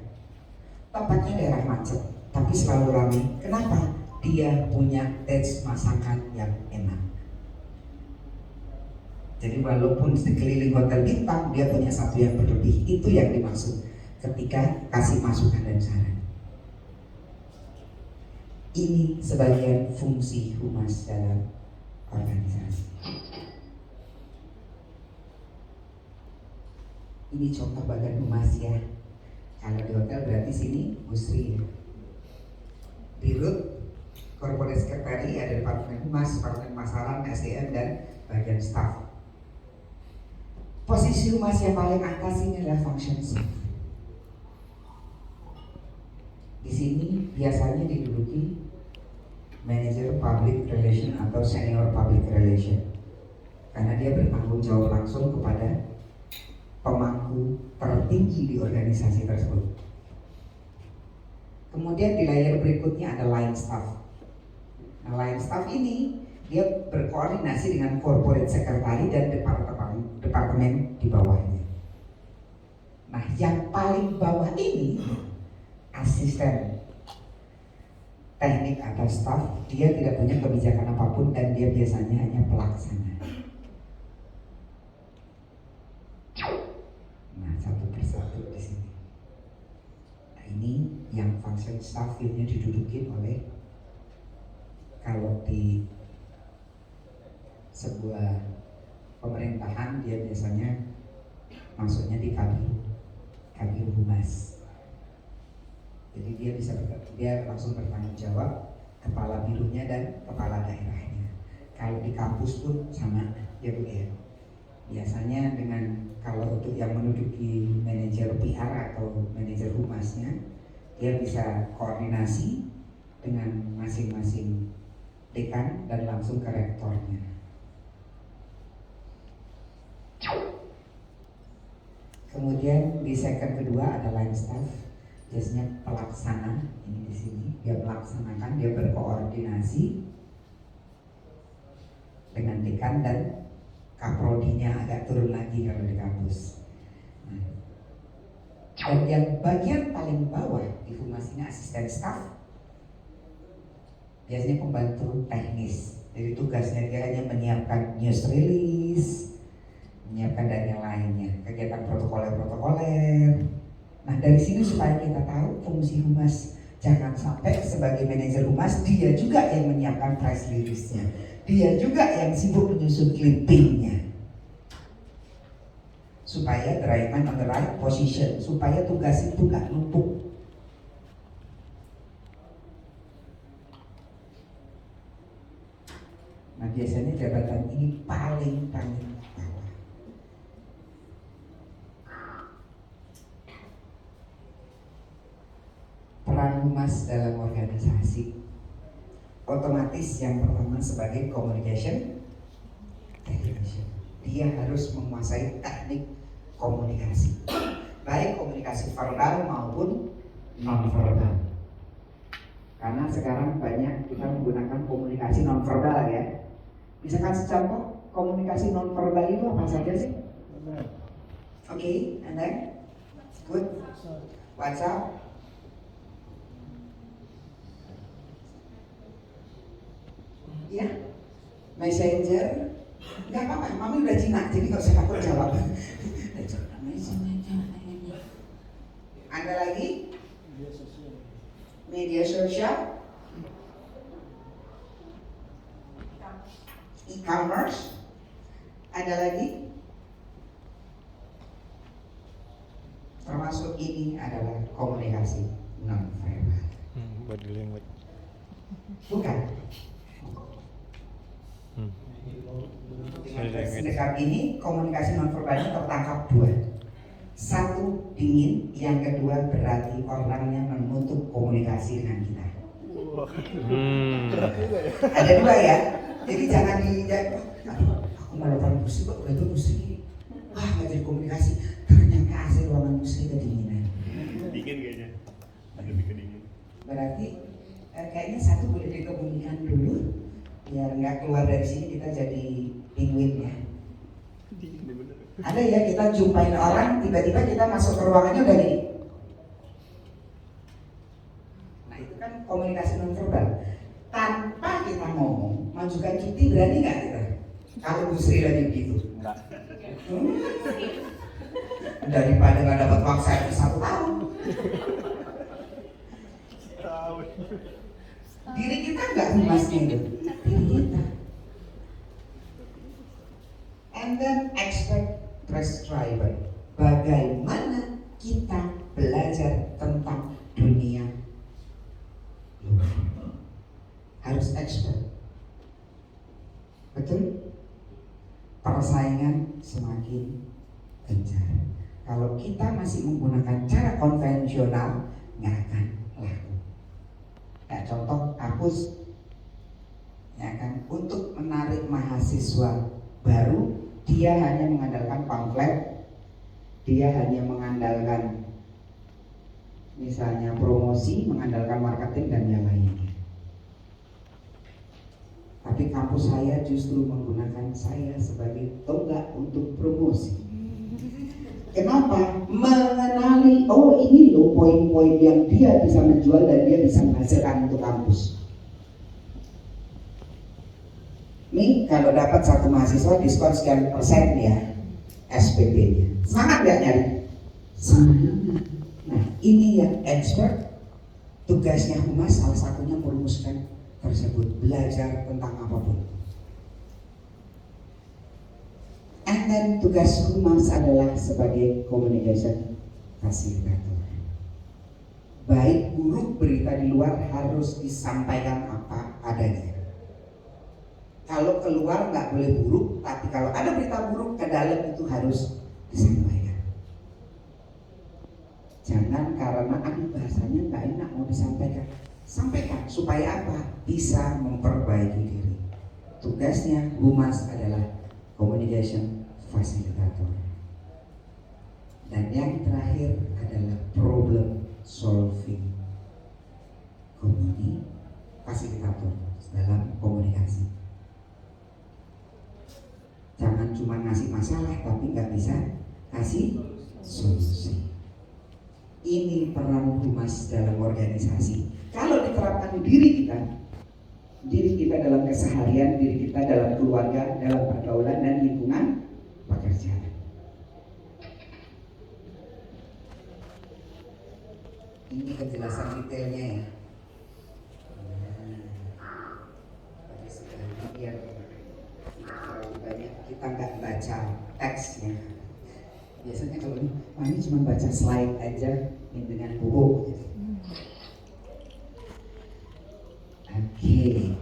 tempatnya daerah macet, tapi selalu ramai. Kenapa? Dia punya taste masakan yang enak. Jadi walaupun sekeliling hotel bintang, dia punya satu yang berlebih. Itu yang dimaksud ketika kasih masukan dan saran. Ini sebagian fungsi humas dalam organisasi. Ini contoh bagian humas ya. Kalau di hotel berarti sini Musri. Dirut, corporate secretary, ada departemen humas, departemen pemasaran, SDM dan bagian staff. Posisi humas yang paling atas ini adalah function staff. Di sini biasanya diduduki manager public relation atau senior public relation, karena dia bertanggung jawab langsung kepada pemangku tertinggi di organisasi tersebut. Kemudian di layer berikutnya ada line staff. Nah, line staff ini dia berkoordinasi dengan corporate secretary dan departemen di bawahnya. Nah, yang paling bawah ini asisten teknik atau staff, dia tidak punya kebijakan apapun dan dia biasanya hanya pelaksana. Nah, satu persatu di sini. Nah, ini yang function staff ini didudukin oleh, kalau di sebuah pemerintahan dia biasanya masuknya di kabin humas. Jadi dia langsung bertanggung jawab kepala bironya dan kepala daerahnya. Kalau di kampus pun sama ya Bu ya. Biasanya kalau untuk yang menduduki manajer PR atau manajer humasnya, dia bisa koordinasi dengan masing-masing dekan dan langsung ke rektornya. Kemudian di second kedua ada line staff, biasanya pelaksana. Ini di sini dia melaksanakan, dia berkoordinasi dengan dekan dan kaprodinya, agak turun lagi kalau di kampus. Nah, Dan yang bagian paling bawah di humas ini asisten staf, biasanya pembantu teknis. Jadi tugasnya dia hanya menyiapkan news release, menyiapkan dan yang lainnya, kegiatan protokoler. Nah dari sini supaya kita tahu fungsi humas, jangan sampai sebagai manajer humas dia juga yang menyiapkan press release-nya, dia juga yang sibuk menyusun clippingnya, supaya the right man on the right position, supaya tugas itu gak numpuk. Nah biasanya jabatan ini paling bawah. Peran humas dalam organisasi, otomatis yang pertama sebagai communication technician, dia harus menguasai teknik komunikasi, baik komunikasi verbal maupun non verbal. Karena sekarang banyak kita menggunakan komunikasi non verbal ya. Misalkan contoh komunikasi non verbal itu apa saja sih? Oke, and then good. WhatsApp, ya, Messenger, nggak apa-apa. Mami udah jinak, jadi nggak usah takut jawab. Ada lagi? Media sosial, e-commerce, ada lagi? Termasuk ini adalah komunikasi non verbal.
Body language.
Bukan. Sedekat ini komunikasi non verbalnya tertangkap dua. Satu dingin, yang kedua berarti orangnya menutup komunikasi dengan kita. Ada dua ya. Jadi jangan aku malah paling pusing kok, udah pusing. Nggak jadi komunikasi. Ternyata AC ruangan pusing kedinginan.
Dingin kayaknya. Lebih kedingin.
Berarti kayaknya satu boleh dikebumikan dulu, biar nggak keluar dari sini kita jadi penguin ya. Ada ya, kita jumpain orang, tiba-tiba kita masuk ke ruangannya udah gini. Nah itu kan komunikasi non verbal. Tanpa kita ngomong, majukan cuti berani nggak kita? Kalau Bu Sri lagi begitu. Enggak. Daripada nggak dapat uang servis 1 tahun. Diri kita nggak humasnya itu, diri kita. And then expert prescriber, bagaimana kita belajar tentang dunia luar. Harus expert. Betul? Persaingan semakin gencar. Kalau kita masih menggunakan cara konvensional, nggak akan laku. Ya, contoh kampus, ya kan, untuk menarik mahasiswa baru, dia hanya mengandalkan pamflet, dia hanya mengandalkan misalnya promosi, mengandalkan marketing dan yang lainnya. Tapi kampus saya justru menggunakan saya sebagai tonggak untuk promosi. Kenapa? Mengenali, oh ini loh poin-poin yang dia bisa menjual dan dia bisa menghasilkan untuk kampus. Nih kalau dapat satu mahasiswa diskon sekian persen ya SPP-nya. Semangat nggak nyari? Semangat. Nah ini yang expert, tugasnya humas salah satunya merumuskan tersebut, belajar tentang apapun. And then tugas humas adalah sebagai communication facilitator. Baik buruk berita di luar harus disampaikan apa adanya. Kalau keluar nggak boleh buruk, tapi kalau ada berita buruk ke dalam itu harus disampaikan. Jangan karena bahasanya nggak enak mau disampaikan, sampaikan supaya apa? Bisa memperbaiki diri. Tugasnya humas adalah communication facilitator. Dan yang terakhir adalah problem solving facilitator dalam komunikasi. Jangan cuma ngasih masalah tapi nggak bisa kasih solusi. humas dalam organisasi. Kalau diterapkan di diri kita dalam keseharian, diri kita dalam keluarga, dalam pergaulan dan lingkungan pekerjaan. Ini kejelasan detailnya ya. Tapi sekali biar terlalu banyak kita nggak baca teksnya. Biasanya kalau Mami cuma baca slide aja dengan buku. Oke.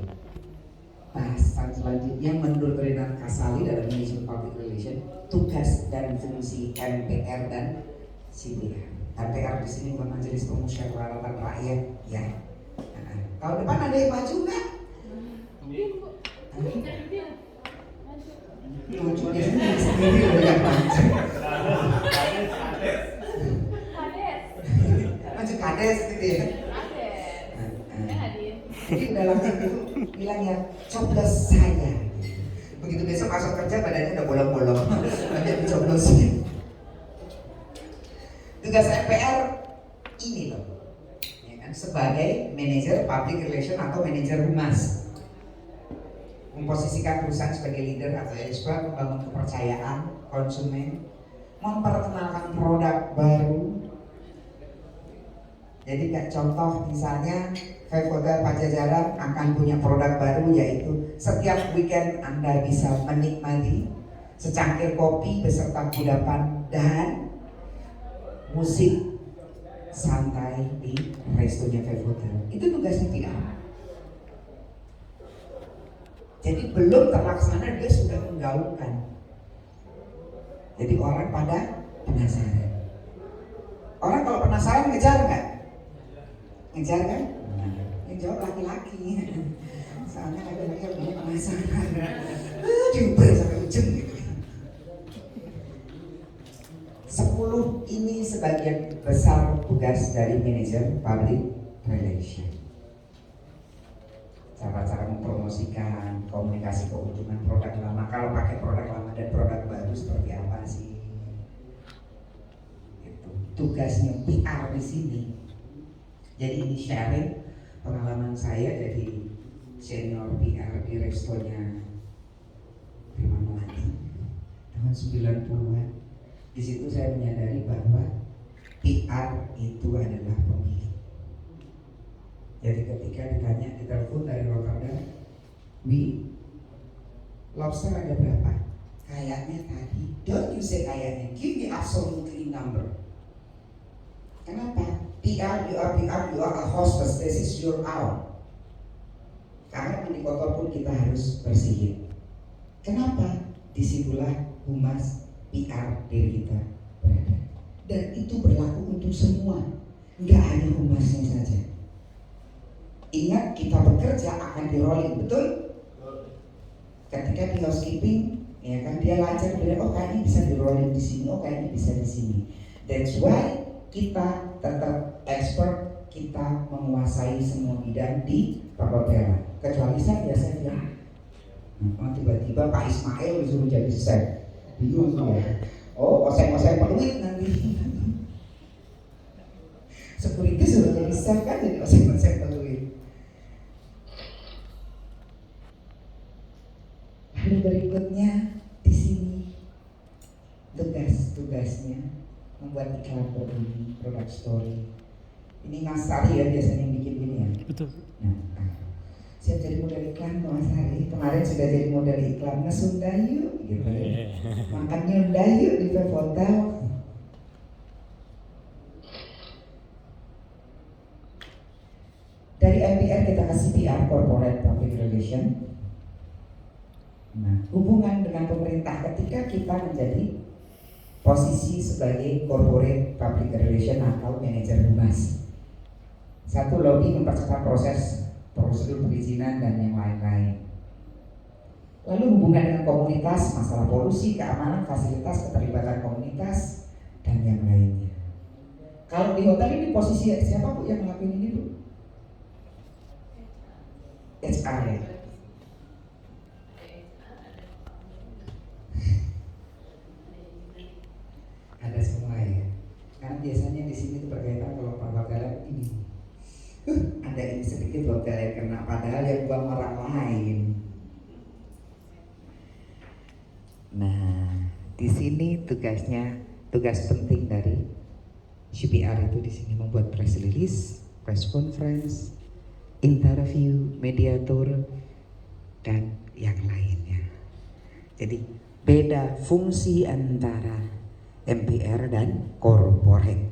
Bahasan selanjutnya menurut Renan Kasali dalam Management Public Relation, tugas dan fungsi MPR dan CBR. MPR di sini bukan Majelis Permusyawaratan Rakyat ya. Tahun depan ada yang maju nggak? Lucunya sendiri loh yang maju. Maju kades gitu ya. Jadi udah langsung itu bilang ya coblos saya. Begitu besok masuk kerja badannya udah bolong-bolong. Banyak dicoblosin. Tugas MPR ini loh, ya kan, sebagai manajer public relation atau manajer humas, memposisikan perusahaan sebagai leader atau expert, membangun kepercayaan konsumen, memperkenalkan produk baru. Jadi kayak contoh misalnya Five Hotel Pajajaran akan punya produk baru, yaitu setiap weekend Anda bisa menikmati secangkir kopi beserta kudapan dan musik santai di restonya Five Hotel. Itu tugasnya PR. Jadi belum terlaksana dia sudah menggaungkan. Jadi orang pada penasaran. Orang kalau penasaran ngejar nggak? Ngejar kan? Yang jawab laki-laki. Soalnya laki-laki lebih penasaran. Diuber sampai ujung gitu. 10 ini sebagian besar tugas dari manajer public relation. Cara-cara mempromosikan, komunikasi keuntungan produk lama. Kalau pakai produk lama dan produk baru seperti apa sih? Itu tugasnya PR di sini. Jadi ini sharing pengalaman saya jadi senior PR di restonya Prima Melati tahun 90-an. Di situ saya menyadari bahwa PR itu adalah pemilik. Jadi ketika ditanya di telepon dari Rotterdam, lobster ada berapa? Kayaknya tadi. Don't you say kayaknya, give me absolutely number. Kenapa? PR, you are a hostess. This is your hour. Karena mandi kotor pun kita harus bersihin. Kenapa? Disitulah humas PR diri kita berada. Dan itu berlaku untuk semua, nggak hanya humasnya saja. Ingat, kita bekerja akan di rolling, betul? Ketika di housekeeping, ya kan, dia lancar, dia oh kayaknya bisa di rolling di sini, oh kayaknya bisa di sini. That's why kita tetap expert, kita menguasai semua bidang di perhotelan. Kecuali saya biasanya, tiba-tiba Pak Ismail disuruh jadi chef. Bingung ya. Oh, oseng-oseng peluit nanti. Security sudah jadi chef kan, jadi oseng-oseng peluit. Lalu berikutnya di sini tugasnya membuat iklan berbunyi, product story. Ini Mas Sari ya biasanya yang bikin gini ya. Betul. Nah, siap jadi model iklan Mas Sari. Kemarin sudah jadi model iklan Sunda yuk gitu. Makan Nyunda yuk di Five Hotel. Dari MPR kita kasih PR, Corporate Public Relation. Nah, hubungan dengan pemerintah ketika kita menjadi posisi sebagai Corporate Public Relation atau manajer humas. Satu, lobby mempercepat proses prosedur perizinan dan yang lain-lain. Lalu hubungan dengan komunitas, masalah polusi, keamanan, fasilitas, keterlibatan komunitas, dan yang lainnya. Kalau di hotel ini posisi siapa Bu yang ngelakuin ini Bu? HR ya? Ada semua ya. Karena biasanya biasanya di sini tuh berkaitan kalau perhotelan ini. Ada ini sedikit hotel yang kena, padahal yang buang orang lain. Nah, di sini tugas penting dari CPR itu di sini membuat press release, press conference, interview, media tour, dan yang lainnya. Jadi beda fungsi antara MPR dan corporate.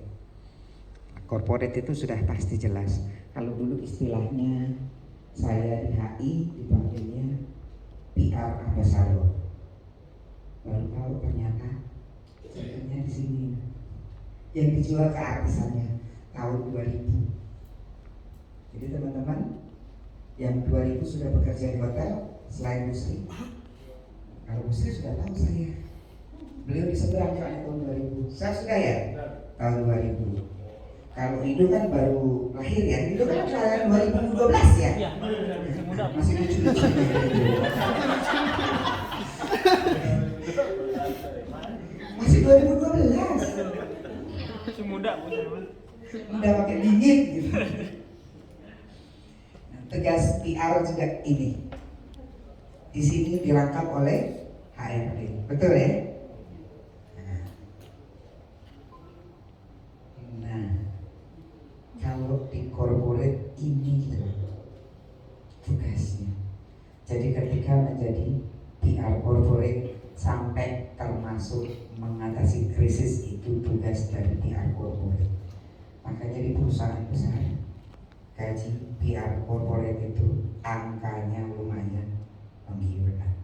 Corporate itu sudah pasti jelas. Kalau dulu istilahnya saya di HI dipanggilnya PR ambassador. Baru tahu ternyata sebetulnya di sini yang dijual ke artisannya tahun 2000. Jadi teman-teman yang 2000 sudah bekerja di hotel selain Musri. Kalau Musri sudah tahu saya. Beliau di seberang soalnya tahun 2000. Saya sudah ya tahun 2000. Kalau Ido kan baru lahir ya, Ido kan tahun 2012 ya?
Iya, masih muda.
Masih lucu-lucu. Masih 2012.
Masih muda punya.
Udah pakai dingin gitu. Nah, tegas PR juga ini. Di sini dirangkap oleh HRD. Betul ya? Nah, kalau di corporate ini tugasnya. Jadi ketika menjadi PR corporate sampai termasuk mengatasi krisis itu tugas dari PR corporate. Makanya di perusahaan besar gaji PR corporate itu angkanya lumayan menggiurkan.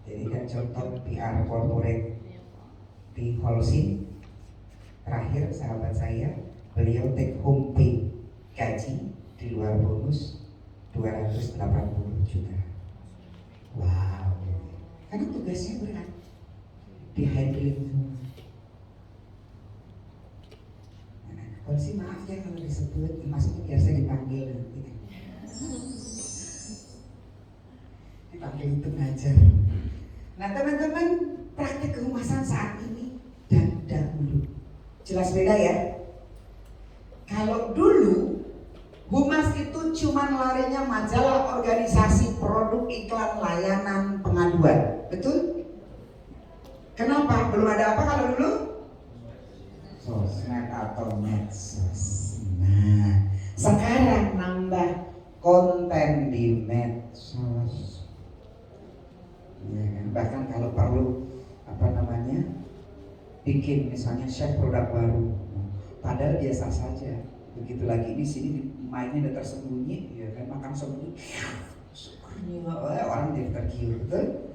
Jadi kan contoh PR corporate di Holcim terakhir sahabat saya, beliau take home pay gaji di luar bonus 280 juta. Wow, karena tugasnya berat, di handling semua. Holcim maaf ya kalau disebut, maksudnya biasa dipanggil nanti. Dipanggil itu ngajar. Nah teman-teman, praktik kehumasan saat ini dan dahulu jelas beda ya. Kalau dulu humas itu cuma larinya majalah, organisasi, produk, iklan, layanan, pengaduan, betul? Kenapa? Belum ada apa kalau dulu? Sosmed atau medsos. Nah, sekarang nambah konten di medsos. Ya kan? Bahkan kalau perlu bikin misalnya chef produk baru, padahal biasa saja. Begitu lagi di sini mainnya udah tersembunyi, ya kan, makan sembunyi, orang jadi tergiur, betul?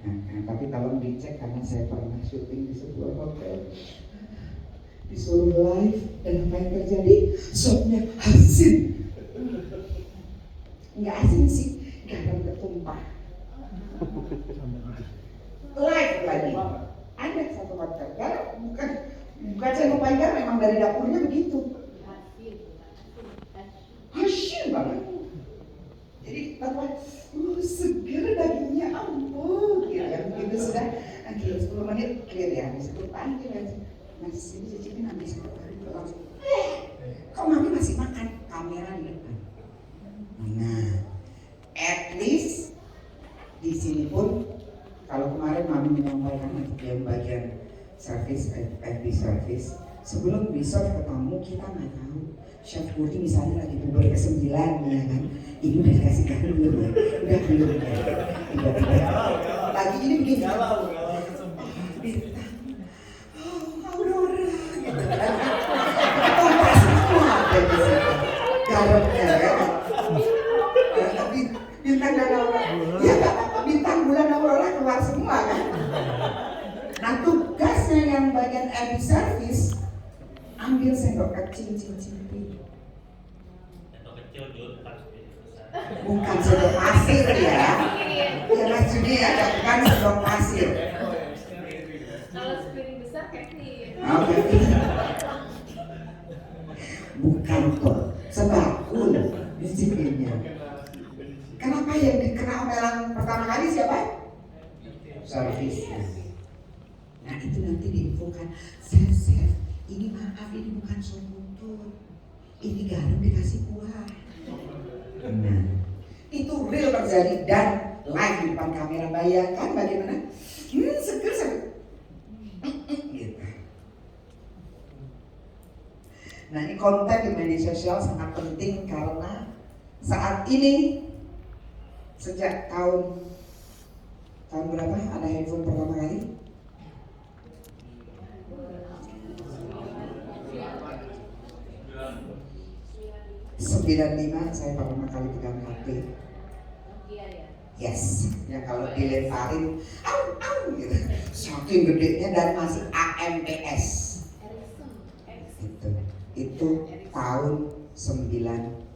Nah, tapi tolong dicek karena saya pernah syuting di sebuah hotel, disuruh live dan apa yang terjadi? Sopnya asin, nggak asin sih, garam ketumpah. Live lagi. Ada satu hotel, bukan saya lupakan, memang dari dapurnya begitu. Hasil banget. Jadi bahwa seger dagingnya, ampun, ya begitu sudah. Nanti 10 menit clear ya, habis itu panggil aja. Mas ini cicipin nanti satu hari itu langsung. Kok mami masih makan? Kamera di depan. Nah, at least di sini pun. Kalau kemarin mami menyampaikan untuk yang bagian service, FB service, sebelum besok ketemu kita nggak tahu. Chef Nurdi misalnya lagi bubur ke-9 ya kan, ini udah dikasih tahu belum ya? Udah belum ya? Tiba-tiba lagi ini begini. Aurora gitu kan. Kompas semua ada di situ. Garamnya kan. Bintang dan Aurora. Ya nggak apa-apa, bintang bulan Aurora keluar semua kan. Nah tugasnya yang bagian FB service, ambil sendok kecil cincin. Bukan sendok pasir ya. Ya Mas Juni ada, bukan sendok pasir.
Kalau sepiring besar kayak ini.
Oke. Bukan kok, sebakul disiplinnya. Kenapa yang dikena omelan pertama kali siapa? Servis. Nah itu nanti diinfokan, Chef, ini maaf, ini bukan sop buntut, ini garam dikasih kuah. Nah, itu real terjadi dan live di depan kamera. Bayangkan bagaimana? Seger. Gitu. Nah, ini konten di media sosial sangat penting karena saat ini sejak tahun berapa ada handphone pertama kali? '95 saya pertama kali pegang HP. Yes, yang kalau dilemparin, gitu. Saking gedenya dan masih AMPS. Itu tahun 95.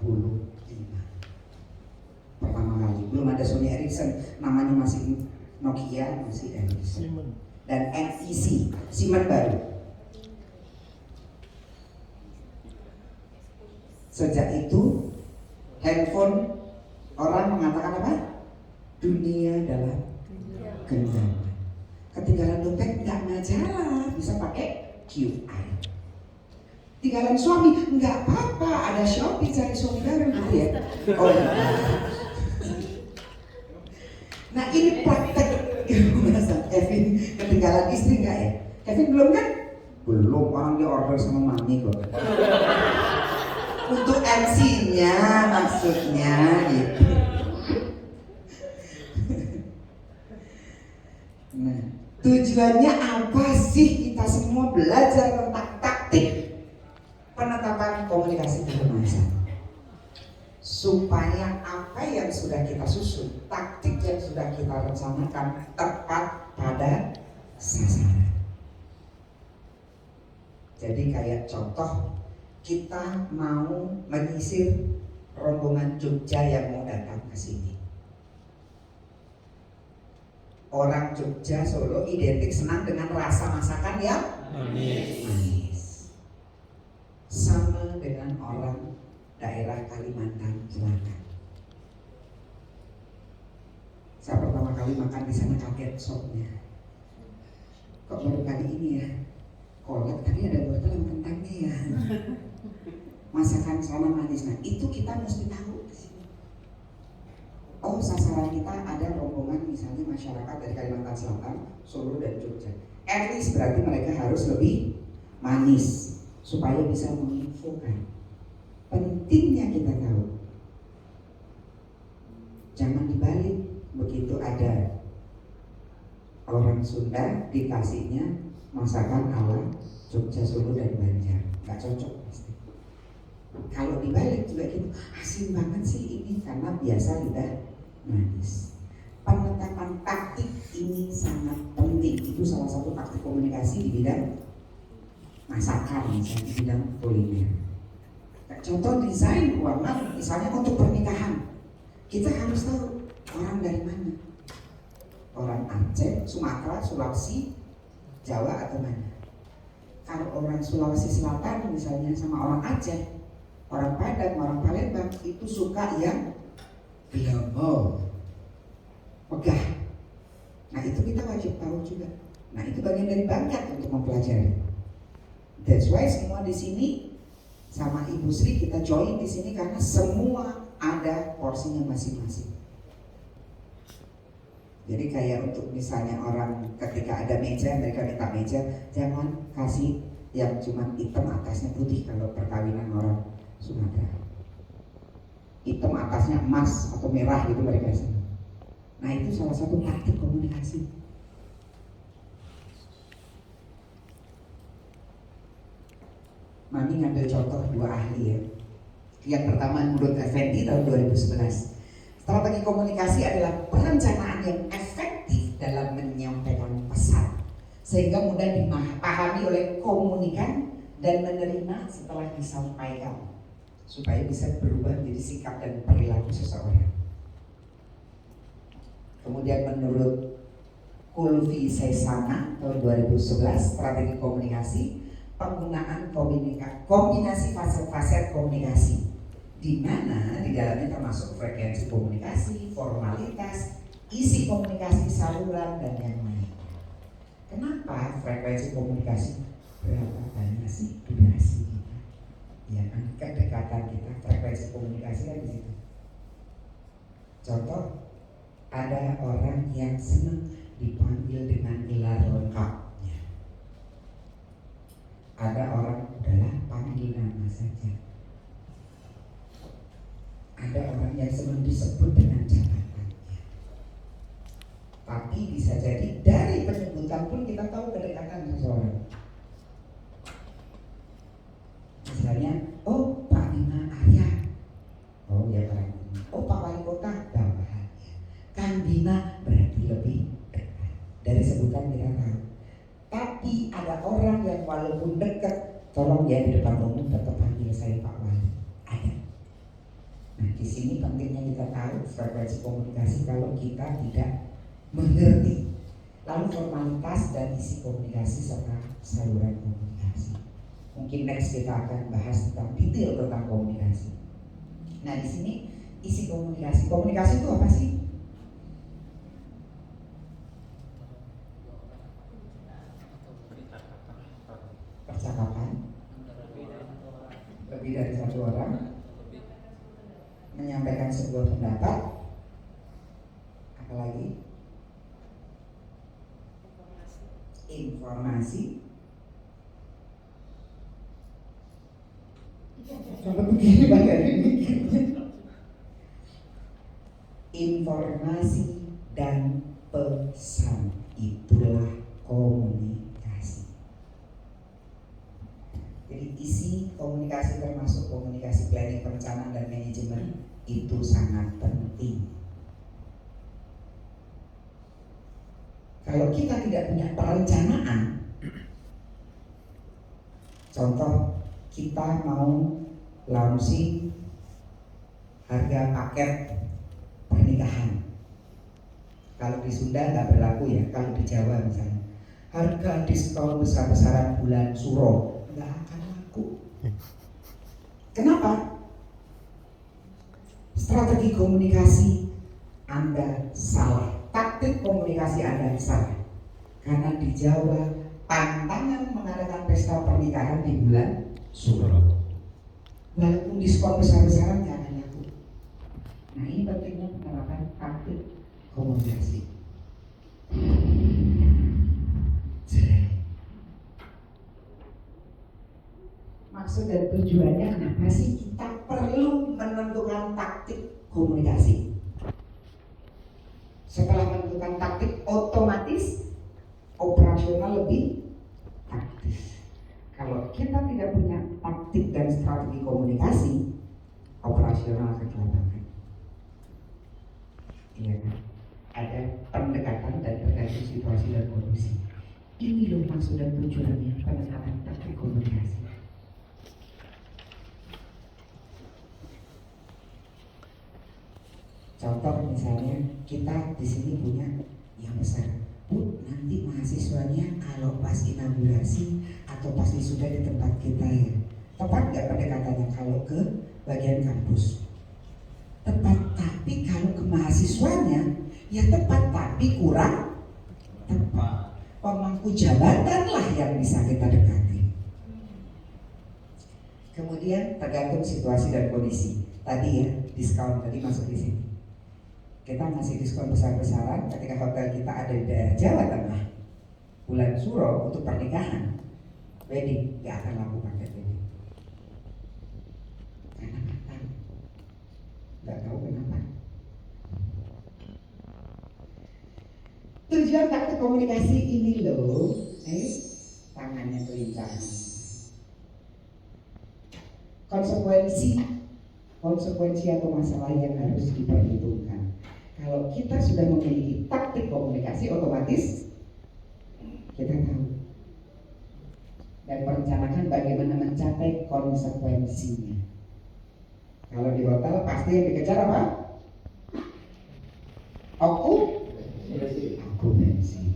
Pertama kali, belum ada Sony Ericsson, namanya masih Nokia, masih Ericsson. Dan NEC, Siemens baru. Sejak itu handphone orang mengatakan apa? Dunia dalam genggaman. Ketinggalan dompet nggak masalah, bisa pakai QR. Tinggalan suami nggak apa-apa, ada Shopee cari suami baru gitu ya. Oh iya. Nah ini praktek masa Kevin ketinggalan istri nggak ya? Kevin belum kan? Belum, orang dia order sama mami kok. Untuk MC-nya maksudnya gitu. Nah, tujuannya apa sih kita semua belajar tentang taktik penetapan komunikasi kehormatan? Supaya apa yang sudah kita susun, taktik yang sudah kita rencanakan tepat pada sasaran. Jadi kayak contoh, kita mau menyisir rombongan Jogja yang mau datang ke sini. Orang Jogja, Solo identik senang dengan rasa masakan yang manis. Sama dengan orang daerah Kalimantan Selatan. Saya pertama kali makan di sana kaget sopnya. Kok baru kali ini ya? Kolak tadi ada wortel sama kentangnya ya. Masakan sana manis. Nah itu kita mesti tahu. Oh sasaran kita ada rombongan misalnya masyarakat dari Kalimantan Selatan, Solo dan Jogja. At least berarti mereka harus lebih manis supaya bisa menginfokan. Pentingnya kita tahu. Jangan dibalik, begitu ada orang Sunda dikasihnya masakan ala Jogja, Solo dan Banjar, nggak cocok pasti. Kalau dibalik juga gitu, asin banget sih ini karena biasa lidah manis. Penetapan taktik ini sangat penting. Itu salah satu taktik komunikasi di bidang masakan, misalnya di bidang kuliner. Contoh desain warna, misalnya untuk pernikahan, kita harus tahu orang dari mana. Orang Aceh, Sumatera, Sulawesi, Jawa atau mana. Kalau orang Sulawesi Selatan misalnya sama orang Aceh, orang Padang, orang Palembang itu suka yang global, megah. Nah itu kita wajib tahu juga. Nah itu bagian dari bakat untuk mempelajari. That's why semua di sini sama Ibu Sri kita join di sini karena semua ada porsinya masing-masing. Jadi kayak untuk misalnya orang ketika ada meja, mereka minta meja, jangan kasih yang cuma hitam atasnya putih kalau perkawinan orang Sumatera. Hitam atasnya emas atau merah gitu mereka senang. Nah itu salah satu taktik komunikasi. Mami ngambil contoh dua ahli ya. Yang pertama menurut Effendi tahun 2011. Strategi komunikasi adalah perencanaan yang efektif dalam menyampaikan pesan sehingga mudah dipahami oleh komunikan dan menerima setelah disampaikan supaya bisa berubah menjadi sikap dan perilaku seseorang. Kemudian menurut Kulfi Sesana tahun 2011 strategi komunikasi, penggunaan kombinasi fase-fase komunikasi di mana di dalamnya termasuk frekuensi komunikasi, formalitas, isi komunikasi, saluran dan yang lain. Kenapa frekuensi komunikasi? Berapa banyak sih durasi kita? Ya kan, kedekatan kita, frekuensi komunikasi kan di situ. Contoh, ada orang yang senang dipanggil dengan gelar lengkapnya. Ada orang udahlah panggil nama saja. Ada orang yang senang disebut dengan jabatannya. Tapi bisa jadi dari penyebutan pun kita tahu kedekatan seseorang. Misalnya, oh Pak Bima Arya, oh ya Pak Bima. Oh Pak Wali Kota, bawahannya. Kang Bima berarti lebih dekat. Dari sebutan kita tahu. Tapi ada orang yang walaupun dekat, tolong ya di depan umum tetap panggil saya Pak Wali. Ada. Nah di sini pentingnya kita tahu frekuensi komunikasi kalau kita tidak mengerti. Lalu formalitas dan isi komunikasi serta saluran komunikasi. Mungkin next kita akan bahas tentang detail tentang komunikasi. Nah di sini isi komunikasi. Komunikasi itu apa sih? Percakapan lebih dari satu orang menyampaikan sebuah pendapat, apalagi informasi. Kalau begini bagaimana mikirnya? Informasi dan pesan itulah komunikasi. Jadi isi komunikasi termasuk komunikasi planning, perencanaan dan manajemen itu sangat penting. Kalau kita tidak punya perencanaan, contoh kita mau launching harga paket pernikahan. Kalau di Sunda nggak berlaku ya, kalau di Jawa misalnya harga diskon besar-besaran bulan Suro nggak akan laku. Kenapa? Strategi komunikasi Anda salah, taktik komunikasi Anda salah. Karena di Jawa pantangan mengadakan pesta pernikahan di bulan Suro. Walaupun diskon besar-besaran nggak akan laku. Nah ini pentingnya penerapan taktik komunikasi. Maksud dan tujuannya kenapa sih kita perlu menentukan taktik komunikasi? Setelah menentukan taktik, otomatis operasional lebih taktis. Kalau kita tidak punya taktik dan strategi komunikasi, operasional akan kelabakan. Iya kan? Ada pendekatan dan tergantung situasi dan kondisi. Ini loh maksud dan tujuannya penerapan taktik komunikasi. Contoh misalnya kita di sini punya yang besar. Bu, nanti mahasiswanya kalau pas inaugurasi atau pas wisuda di tempat kita ya, tepat nggak pendekatannya kalau ke bagian kampus? Tepat, tapi kalau ke mahasiswanya ya tepat, tapi kurang tepat. Pemangku jabatan lah yang bisa kita dekati. Kemudian tergantung situasi dan kondisi. Tadi ya, diskon tadi masuk di sini. Kita ngasih diskon besar-besaran ketika hotel kita ada di daerah Jawa Tengah. Bulan Suro untuk pernikahan, wedding, gak akan laku paket wedding. Karena apa? Gak tahu kenapa. Tujuan taktik komunikasi ini loh, tangannya kelincahan. Konsekuensi atau masalah yang harus diperhitungkan. Kalau kita sudah memiliki taktik komunikasi, otomatis kita tahu dan merencanakan bagaimana mencapai konsekuensinya. Kalau di hotel pasti yang dikejar apa? Okupansi.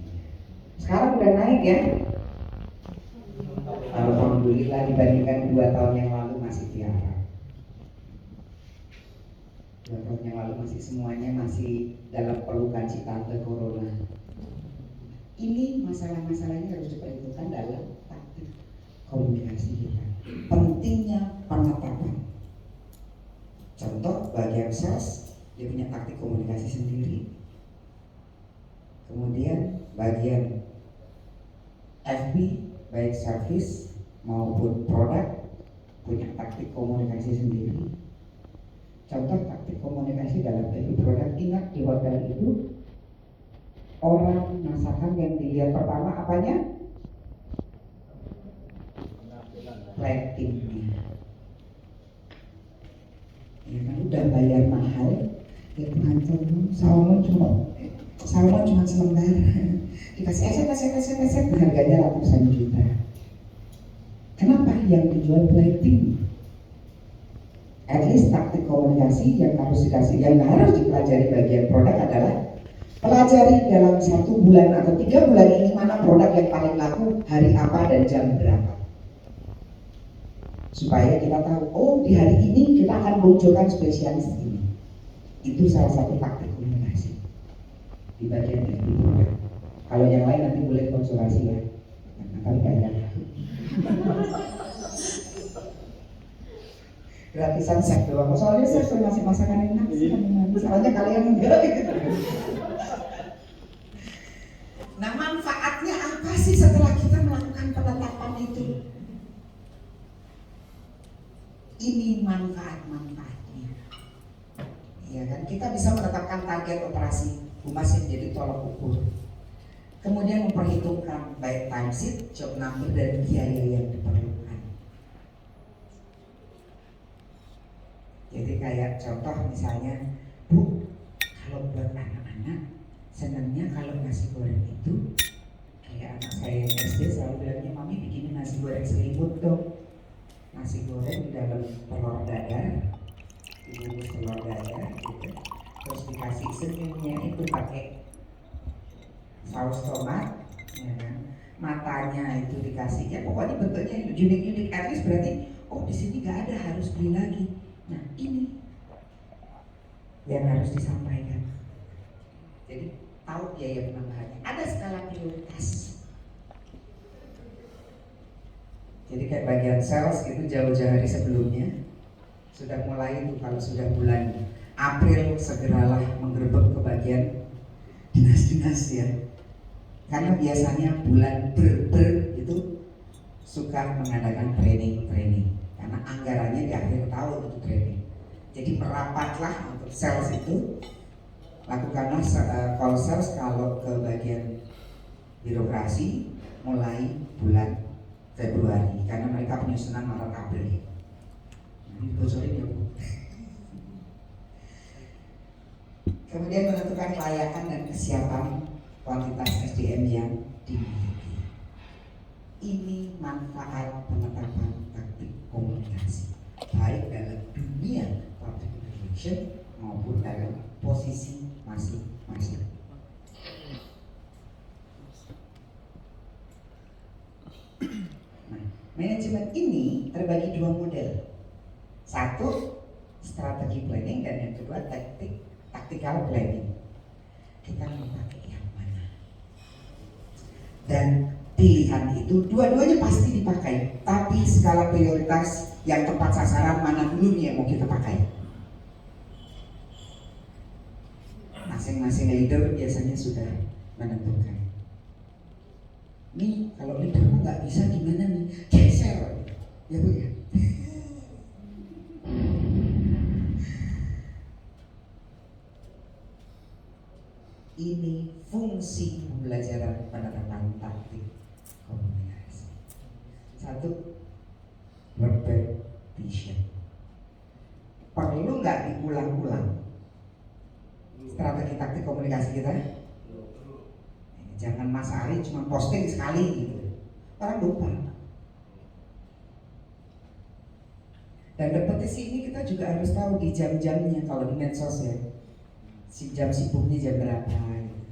Sekarang udah naik ya. Alhamdulillah dibandingkan 2 tahun yang lalu masih tiara. 2 tahun yang lalu masih semuanya masih dalam pelukan si tante corona. Ini masalah-masalahnya harus diperhitungkan dalam taktik komunikasi kita. Pentingnya penetapan. Contoh bagian sales dia punya taktik komunikasi sendiri. Kemudian bagian FB baik service maupun produk punya taktik komunikasi sendiri. Contoh taktik komunikasi dalam FB produk, ingat di hotel itu orang masakan yang dilihat pertama apanya? Ratingnya. Ya kan udah bayar mahal, ya pengantin salmon cuma selembar, dikasih eset, harganya ratusan juta. Kenapa yang dijual plating? At least taktik komunikasi yang harus dipelajari bagian produk adalah pelajari dalam 1 bulan atau 3 bulan ini mana produk yang paling laku hari apa dan jam berapa, supaya kita tahu, oh di hari ini kita akan munculkan spesialis ini. Itu salah satu taktik komunikasi di bagian itu. Kalau yang lain nanti boleh konsultasi ya, kali banyak gratisan chef doang. Soalnya chef masih masakan enak sih, soalnya kalian enggak gitu. Nah, manfaatnya apa sih setelah kita melakukan penetapan itu? Ini manfaat-manfaatnya. Ya kan, kita bisa menetapkan target operasi humas yang jadi tolok ukur. Kemudian memperhitungkan baik timesheet, job number, dan biaya yang diperlukan. Jadi kayak contoh misalnya, Bu, kalau buat anak-anak senangnya kalau nasi goreng itu kayak anak saya yang SD selalu bilangnya, Mami bikinin nasi goreng selimut dong. Nasi goreng di dalam telur dadar, dibungkus telur dadar gitu, terus dikasih senyumnya itu pakai saus tomat, ya kan? Matanya itu dikasih, ya pokoknya bentuknya unik-unik. At least berarti, oh di sini nggak ada, harus beli lagi. Nah ini yang harus disampaikan. Jadi tahu biaya penambahannya. Ada skala prioritas. Jadi kayak bagian sales itu jauh-jauh hari sebelumnya sudah mulai itu, kalau sudah bulan April segeralah menggerebek ke bagian dinas-dinas ya. Karena biasanya bulan ber itu suka mengadakan training karena anggarannya di akhir tahun untuk training. Jadi merapatlah untuk sales itu, lakukanlah call sales kalau ke bagian birokrasi mulai bulan Februari karena mereka penyusunan Maret April. Ini bocorin ya Bu. Kemudian menentukan kelayakan dan kesiapan kuantitas SDM yang dimiliki. Ini manfaat penetapan taktik komunikasi baik dalam dunia public relation maupun dalam posisi masing-masing. Nah, manajemen ini terbagi 2 model. Satu, strategi planning, dan yang kedua tactical planning. Kita mau pakai yang mana? Dan pilihan itu dua-duanya pasti dipakai, tapi skala prioritas yang tepat sasaran mana dulu nih yang mau kita pakai. Masing-masing leader biasanya sudah menentukan. Nih kalau leadermu nggak bisa gimana nih? Geser, ya Bu ya. Ini fungsi pembelajaran penerapan taktik komunikasi. Satu, repetition. Perlu nggak diulang-ulang strategi taktik komunikasi kita? Jangan Mas Ari cuma posting sekali gitu, orang lupa. Dan repetisi ini kita juga harus tahu di jam-jamnya. Kalau di medsos ya, si jam sibuknya jam berapa gitu.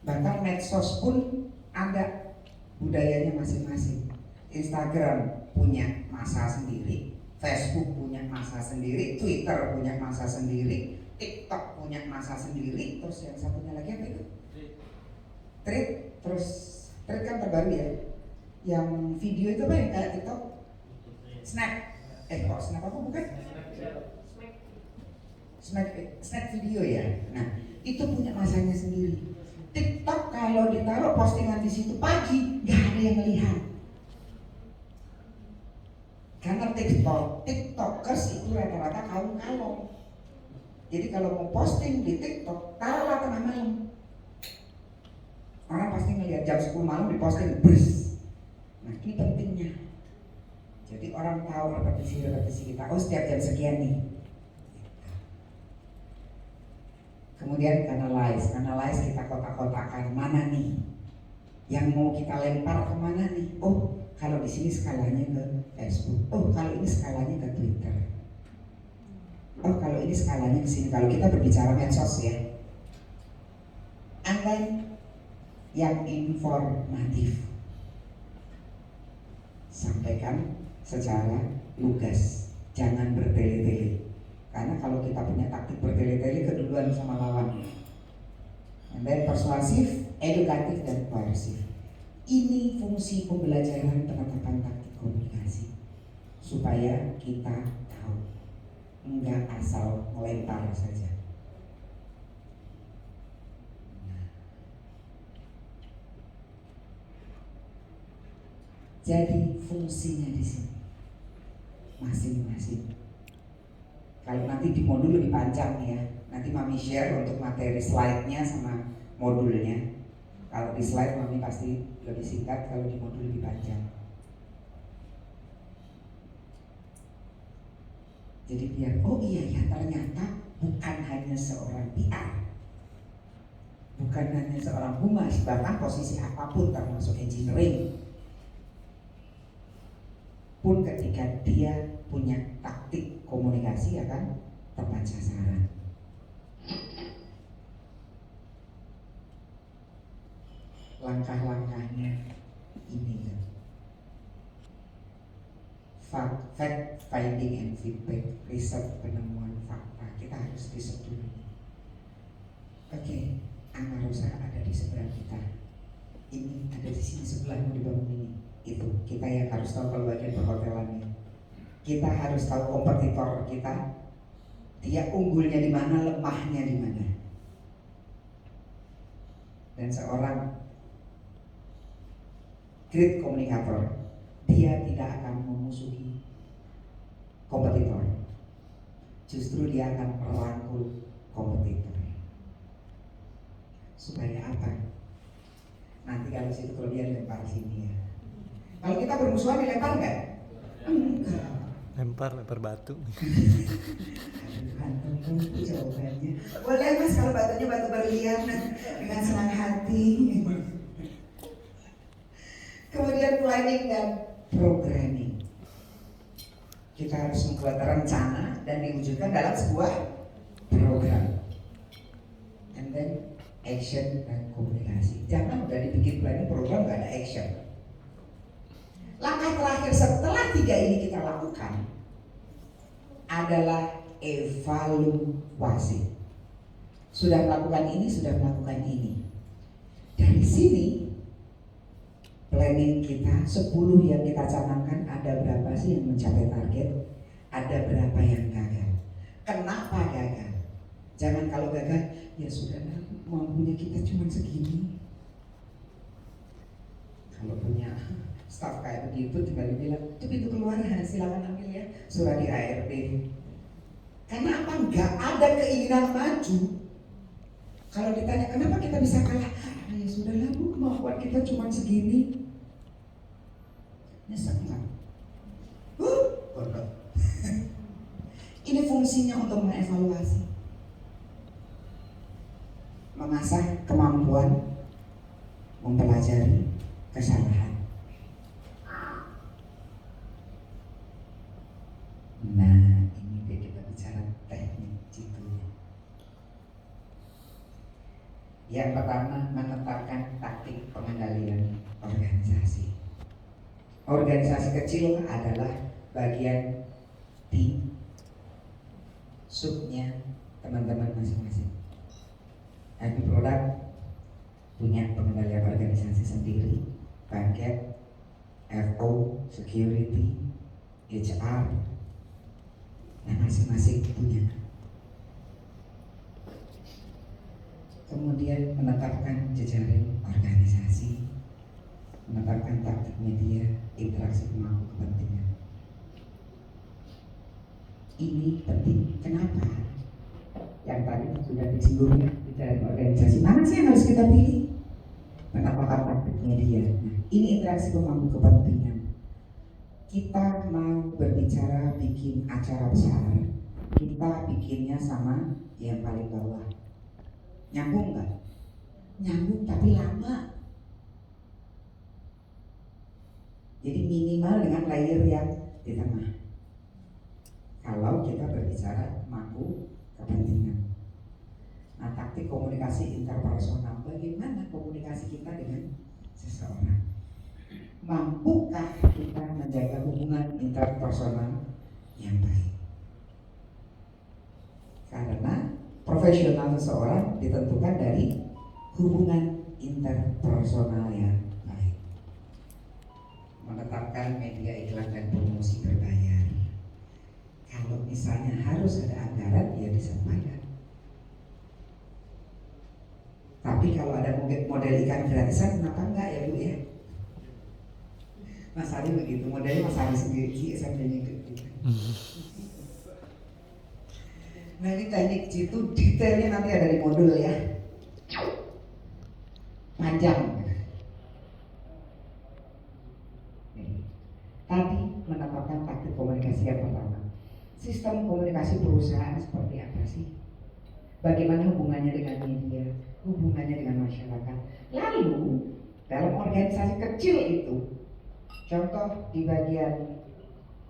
Bahkan medsos pun ada budayanya masing-masing. Instagram punya masa sendiri, Facebook punya masa sendiri, Twitter punya masa sendiri, TikTok punya punya masa sendiri, terus yang satunya lagi apa itu? Treat, terus treat kan terbaru ya. Yang video itu apa yang kayak TikTok? Snap. Kok Snap apa bukan? Snack video ya. Nah, itu punya masanya sendiri. TikTok kalau ditaruh postingan di situ pagi, nggak ada yang melihat. Karena TikTokers itu rata-rata kaum kalong. Jadi kalau mau posting di TikTok, taruhlah tengah malam. Orang pasti ngelihat jam 10 malam diposting, bers. Nah, ini pentingnya. Jadi orang tahu repetisi kita. Oh, setiap jam sekian nih. Kemudian analyze kita kotak-kotakan mana nih yang mau kita lempar kemana nih. Oh, kalau di sini skalanya ke Facebook. Oh, kalau ini skalanya ke Twitter. Oh, kalau ini skalanya ke sini. Kalau kita berbicara medsos ya. Online yang informatif. Sampaikan secara lugas. Jangan bertele-tele. Karena kalau kita punya taktik bertele-tele keduluan sama lawan. And then persuasif, edukatif, dan koersif. Ini fungsi pembelajaran penetapan taktik komunikasi. Supaya kita tahu, enggak asal melempar saja. Jadi fungsinya di sini masing-masing. Kalau nanti di modul lebih panjang ya, nanti Mami share untuk materi slide-nya sama modulnya. Kalau di slide Mami pasti lebih singkat, kalau di modul lebih panjang. Jadi biar, oh iya ya ternyata bukan hanya seorang PR, bukan hanya seorang humas, bahkan posisi apapun termasuk engineering pun ketika dia punya taktik komunikasi akan tepat sasaran. Langkah-langkahnya ini ya. Fact finding and feedback, riset penemuan fakta, kita harus riset dulu. Oke, Amarosa ada di seberang kita. Ini ada di sini sebelahmu di bangun ini. Itu kita yang harus tahu kalau bagian perhotelannya. Kita harus tahu kompetitor kita, dia unggulnya di mana, lemahnya di mana. Dan seorang great komunikator, dia tidak akan memusuhi kompetitor, justru dia akan merangkul kompetitor. Supaya apa? Nanti kalau situ kelebihan lempar sini ya. Kalau kita bermusuhan dilempar nggak? Enggak.
Lempar batu.
Aduh, itu jawabannya. Boleh mas kalau batunya batu berlian dengan senang hati. Kemudian planning dan programming. Kita harus membuat rencana dan diwujudkan dalam sebuah program. And then action dan komunikasi. Jangan udah dibikin planning program nggak ada action. Langkah terakhir setelah 3 ini kita lakukan adalah evaluasi. Sudah melakukan ini, sudah melakukan ini. Dari sini planning kita 10 yang kita canangkan, ada berapa sih yang mencapai target? Ada berapa yang gagal? Kenapa gagal? Jangan kalau gagal, ya sudah mampunya kita cuma segini. Kalau punya staff kayak begitu tinggal bilang, itu pintu keluar, silakan ambil ya, surat di ARD. Karena apa? Nggak ada keinginan maju. Kalau ditanya kenapa kita bisa kalah, ya sudahlah bu, kemampuan kita cuma segini. Nyesek nggak? Bodoh. Ini fungsinya untuk mengevaluasi, mengasah kemampuan, mempelajari kesalahan. Nah, ini deh kita bicara teknik jitunya. Yang pertama, menetapkan taktik pengendalian organisasi. Organisasi kecil adalah bagian tim, subnya teman-teman masing-masing. Every product punya pengendalian organisasi sendiri, banket, FO, security, HR, nah masing-masing punya. Kemudian menetapkan jejaring organisasi, menetapkan taktik media, interaksi pemangku kepentingan. Ini penting. Kenapa? Yang tadi sudah disinggung ya, jejaring organisasi. Mana sih yang harus kita pilih? Menetapkan taktik media. Nah, ini interaksi pemangku kepentingan. Kita mau berbicara bikin acara besar, kita bikinnya sama yang paling bawah. Nyambung nggak? Nyambung tapi lama. Jadi minimal dengan layer yang di tengah. Kalau kita berbicara pemangku kepentingan. Nah, taktik komunikasi interpersonal, bagaimana komunikasi kita dengan seseorang? Mampukah kita menjaga hubungan interpersonal yang baik? Karena profesional seseorang ditentukan dari hubungan interpersonal yang baik. Menetapkan media iklan dan promosi berbayar. Kalau misalnya harus ada anggaran, ya disampaikan. Tapi kalau ada model ikan gratisan, kenapa enggak ya Bu ya? Mas Ali begitu, modelnya Mas Ali sendiri, SMP-nya gitu. Nah ini teknik itu detailnya nanti ada di modul ya. Panjang. Tadi menetapkan taktik komunikasi yang pertama. Sistem komunikasi perusahaan seperti apa sih? Bagaimana hubungannya dengan media, hubungannya dengan masyarakat. Lalu dalam organisasi kecil itu, contoh di bagian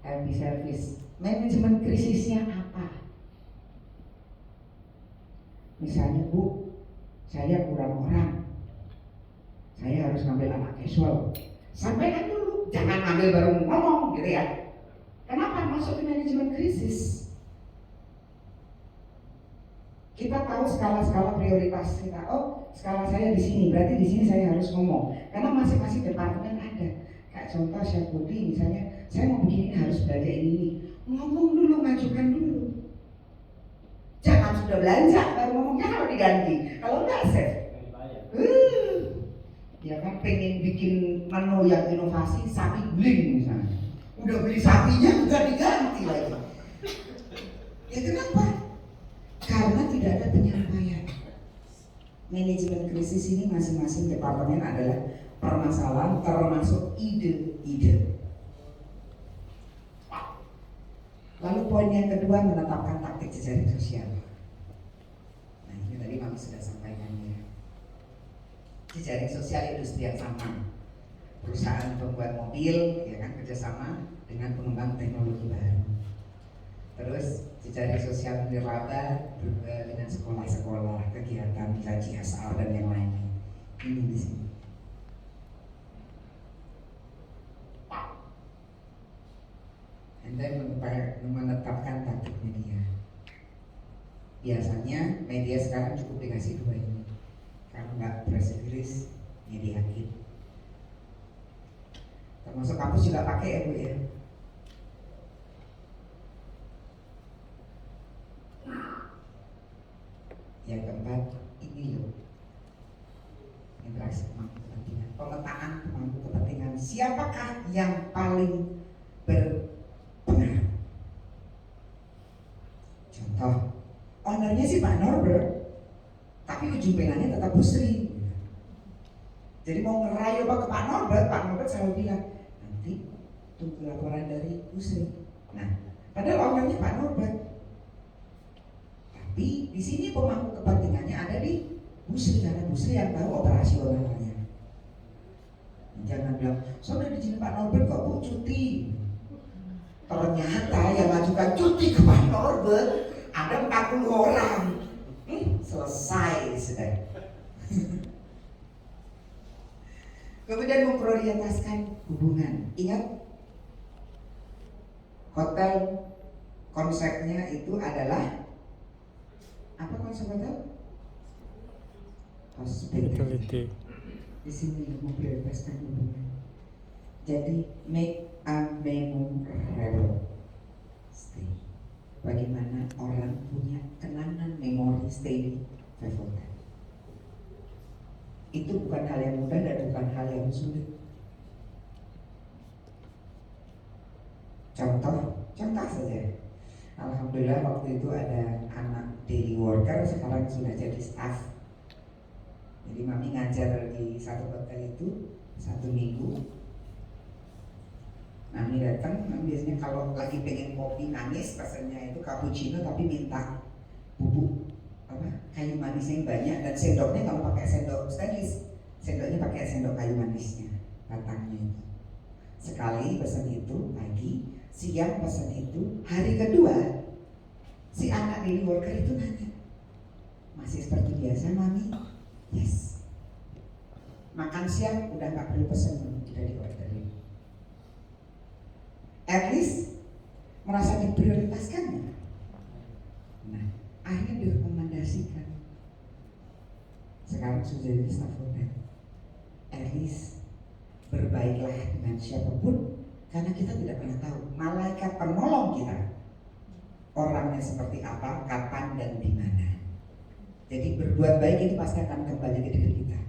LP service, manajemen krisisnya apa? Misalnya Bu, saya kurang orang, saya harus ngambil anak casual. Sampaikan dulu, jangan ngambil baru ngomong gitu ya. Kenapa masuk ke manajemen krisis? Kita tahu skala-skala prioritas kita. Oh, skala saya di sini, berarti di sini saya harus ngomong. Karena masing-masing departemen ada. Kayak contoh Syafudi misalnya, saya mau begini harus belajar ini. Ngomong dulu, ngajukan dulu. Jangan sudah belanja baru ngomongnya kalau diganti. Kalau enggak safe. Ya kan pengen bikin menu yang inovasi, sapi guling misalnya. Udah beli sapinya juga diganti lagi. Ya kenapa? Karena tidak ada penyampaian. Manajemen krisis ini masing-masing departemen adalah permasalahan termasuk ide-ide. Lalu poin yang kedua menetapkan taktik jejaring sosial. Nah ini tadi Mami sudah sampaikan ya. Jejaring sosial industri yang sama. Perusahaan pembuat mobil ya kan kerjasama dengan pengembang teknologi baru. Terus jejaring sosial nirlaba dengan sekolah-sekolah, kegiatan kaji CSR dan yang lainnya. Ini di sini. Anda menetapkan taktik media. Biasanya media sekarang cukup dikasih dua ini. Kalau nggak press release, media kit. Termasuk kampus juga pakai ya Bu ya. Yang keempat, ini loh interaksi pemangku kepentingan, pemetaan pemangku kepentingan. Siapakah yang paling berpengaruh? Contoh, ownernya sih Pak Norbert, tapi ujung penanya tetap Bu Sri. Jadi mau ngerayu apa ke Pak Norbert selalu bilang nanti tunggu laporan dari Bu Sri. Nah, padahal ownernya Pak Norbert. Tapi di sini pemangku kepentingannya ada di Bu Sri karena Bu Sri yang tahu operasionalnya. Jangan bilang, soalnya di sini Pak Norbert kok Bu cuti. Ternyata yang ngajukan cuti ke Pak Norbert ada 40 orang. Selesai sudah. Kemudian memprioritaskan hubungan. Ingat, hotel konsepnya itu adalah apa konsep hotel? hospitality. Di sini memprioritaskan hubungan. Jadi make a memorable stay. Bagaimana orang punya kenangan memori stay di Vevolta. Itu bukan hal yang mudah dan bukan hal yang sulit. Contoh saja. Alhamdulillah waktu itu ada anak daily worker, sekarang sudah jadi staff. Jadi mami ngajar di satu hotel itu 1 minggu. Mami datang, mami biasanya kalau lagi pengen kopi manis, pesannya itu cappuccino tapi minta bubuk kayu manisnya yang banyak, dan sendoknya kalau pakai sendok stainless, sendoknya pakai sendok kayu manisnya, batangnya itu. Sekali pesan itu pagi, siang pesan itu, hari kedua si anak daily worker itu nanya, masih seperti biasa mami? Yes. Makan siang udah nggak perlu pesan, udah diorderin. At least merasa diprioritaskan. Nah, akhirnya direkomendasikan. Sekarang sudah jadi staff hotel. At least berbaiklah dengan siapapun, karena kita tidak pernah tahu malaikat penolong kita orangnya seperti apa, kapan, dan di mana. Jadi berbuat baik itu pasti akan kembali ke diri kita.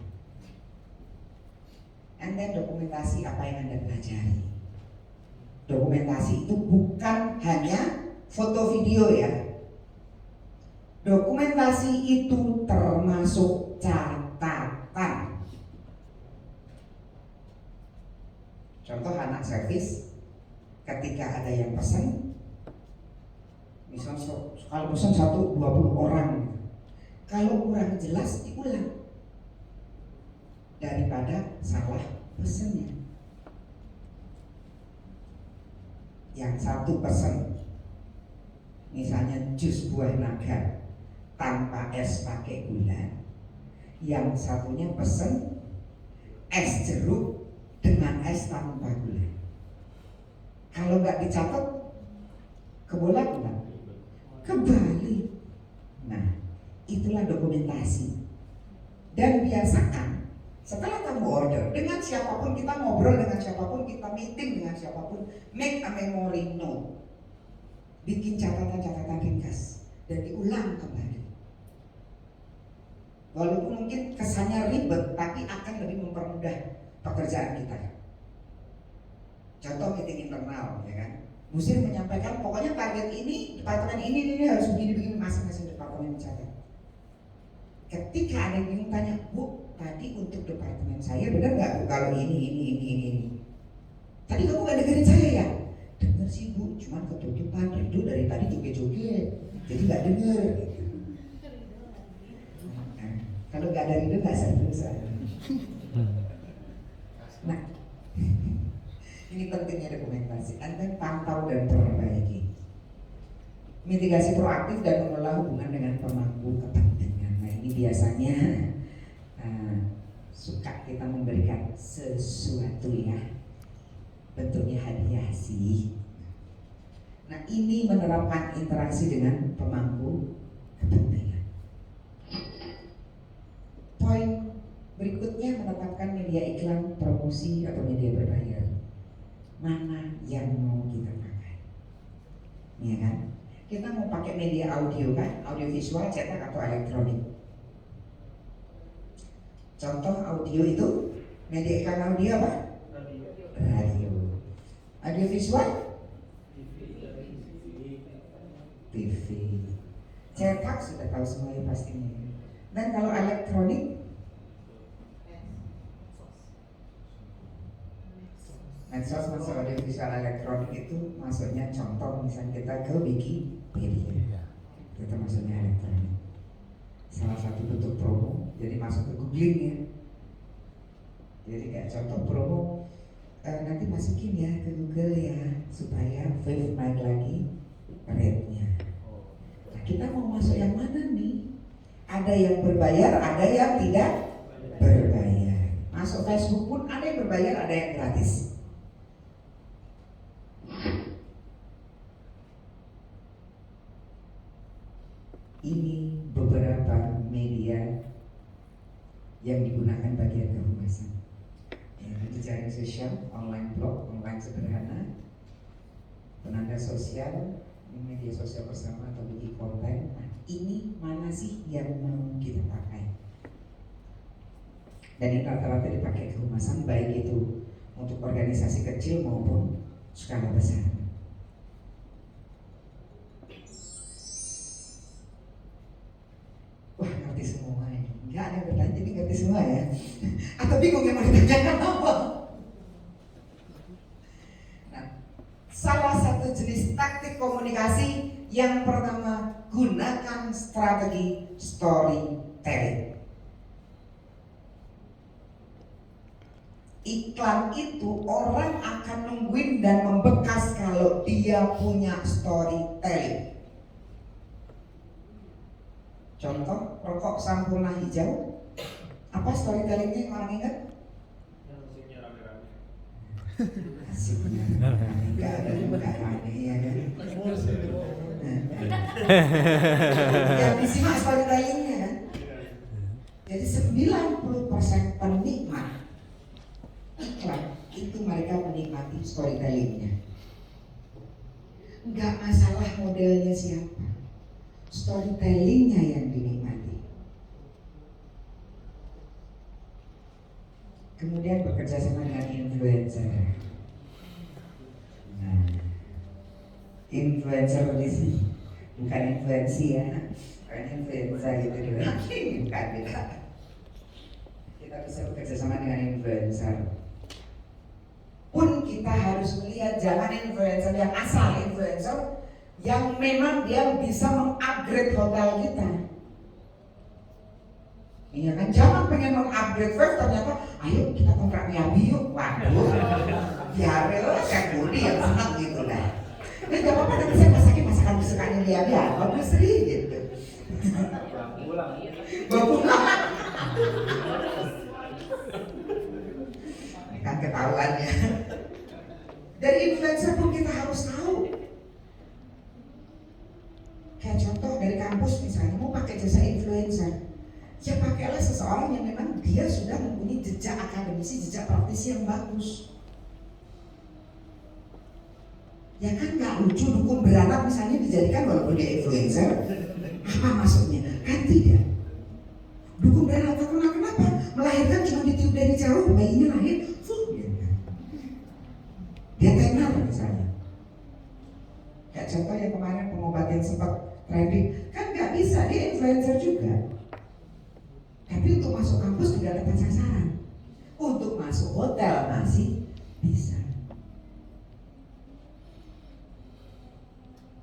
And then dokumentasi apa yang Anda pelajari. Dokumentasi itu bukan hanya foto video ya. Dokumentasi itu termasuk catatan. Contoh anak servis, ketika ada yang pesan, misal kalau pesan 20 orang, kalau kurang jelas diulang daripada salah pesannya. Yang satu pesan, misalnya jus buah naga tanpa es pakai gula, yang satunya pesen es jeruk dengan es tanpa gula. Kalau nggak dicatat, kebolak nggak? Kebalik. Nah, itulah dokumentasi. Dan biasakan setelah kamu order dengan siapapun, kita ngobrol dengan siapapun, kita meeting dengan siapapun, make a memory note, bikin catatan-catatan ringkas dan diulang kembali. Walaupun mungkin kesannya ribet, tapi akan lebih mempermudah pekerjaan kita. Contoh meeting internal, ya kan? Mesti menyampaikan, pokoknya target ini, departemen ini harus begini-begini, masing-masing departemen mencatat. Ketika ada yang bingung tanya, Bu, tadi untuk departemen saya benar nggak Bu kalau ini? Tadi kamu nggak dengerin saya ya? Dengar sih Bu, cuman ketutupan itu dari tadi joget-joget, jadi nggak denger. Kalau nggak ada ide nggak serius. Nah, ini pentingnya dokumentasi. Anda pantau dan perbaiki. Mitigasi proaktif dan mengelola hubungan dengan pemangku kepentingan. Nah, ini biasanya suka kita memberikan sesuatu ya, bentuknya hadiah sih. Nah, ini menerapkan interaksi dengan pemangku kepentingan. Poin berikutnya, menetapkan media iklan, promosi atau media berbayar. Mana yang mau kita pakai? Ya kan? Kita mau pakai media audio kan? Audio visual, cetak atau elektronik. Contoh audio itu, media iklan audio apa? Radio. Audio visual? TV. Cetak sudah tahu semuanya pastinya. Dan kalau elektronik, medsos masuk audio visual elektronik itu masuknya, contoh misalnya kita ke Wikipedia, itu masuknya elektronik. Salah satu bentuk promo, jadi masuk ke googling ya. Jadi kayak contoh promo, nanti masukin ya ke Google ya, supaya Wave naik lagi rate-nya. Nah, kita mau masuk yang mana nih? Ada yang berbayar, ada yang tidak berbayar. Masuk Facebook pun ada yang berbayar, ada yang gratis. Ini beberapa media yang digunakan bagian kehumasan. Ya, jejaring sosial, online blog, online sederhana, penanda sosial, media sosial bersama atau bikin konten. Nah, ini mana sih yang mau kita pakai? Dan ini rata-rata dipakai kehumasan, baik itu untuk organisasi kecil maupun skala besar. Wah, ngerti semua ini. Nggak ada yang bertanya, jadi ngerti semua ya. Atau bingung yang mau ditanyakan apa? Nah, salah satu jenis taktik komunikasi yang pertama, gunakan strategi storytelling. Iklan itu orang akan nungguin dan membekas kalau dia punya storytelling. Contoh, rokok Sampurna hijau. Apa storytellingnya yang orang ingat?
Yang musiknya rame-rame.
Asiknya nggak ada nggak rame ya kan? Yang disimak storytellingnya kan? Jadi 90% penikmat iklan itu mereka menikmati storytellingnya. Nggak masalah modelnya siapa, storytellingnya yang dinikmati. Kemudian bekerja sama dengan influencer. Nah, influencer di sini bukan influensi ya, bukan influenza gitu doang. Bukan beda. Kita bisa bekerja sama dengan influencer. Pun kita harus melihat jangan influencer yang asal, influencer yang memang dia bisa mengupgrade hotel kita. Iya kan, jangan pengen mengupgrade first ternyata ayo kita kontrak Miyabi yuk. Waduh, biar saya budi yang senang gitu lah. Ya gak apa-apa, nanti saya masakin masakan kesukaan Miyabi ya, bagus sih gitu. Pulang. Kan ketahuan ya. Dari influencer pun kita harus tahu. Kayak contoh dari kampus misalnya mau pakai jasa influencer, ya pakailah seseorang yang memang dia sudah mempunyai jejak akademisi, jejak praktisi yang bagus. Ya kan nggak lucu dukun beranak misalnya dijadikan walaupun dia influencer. Apa maksudnya? Kan tidak. Dukun beranak kenapa? Melahirkan cuma ditiup dari jauh, bayinya lahir full gitu. Dia tenar misalnya. Kayak contoh yang kemarin pengobatan sempat trending, kan nggak bisa, dia influencer juga. Tapi untuk masuk kampus tidak tepat sasaran. Untuk masuk hotel masih bisa.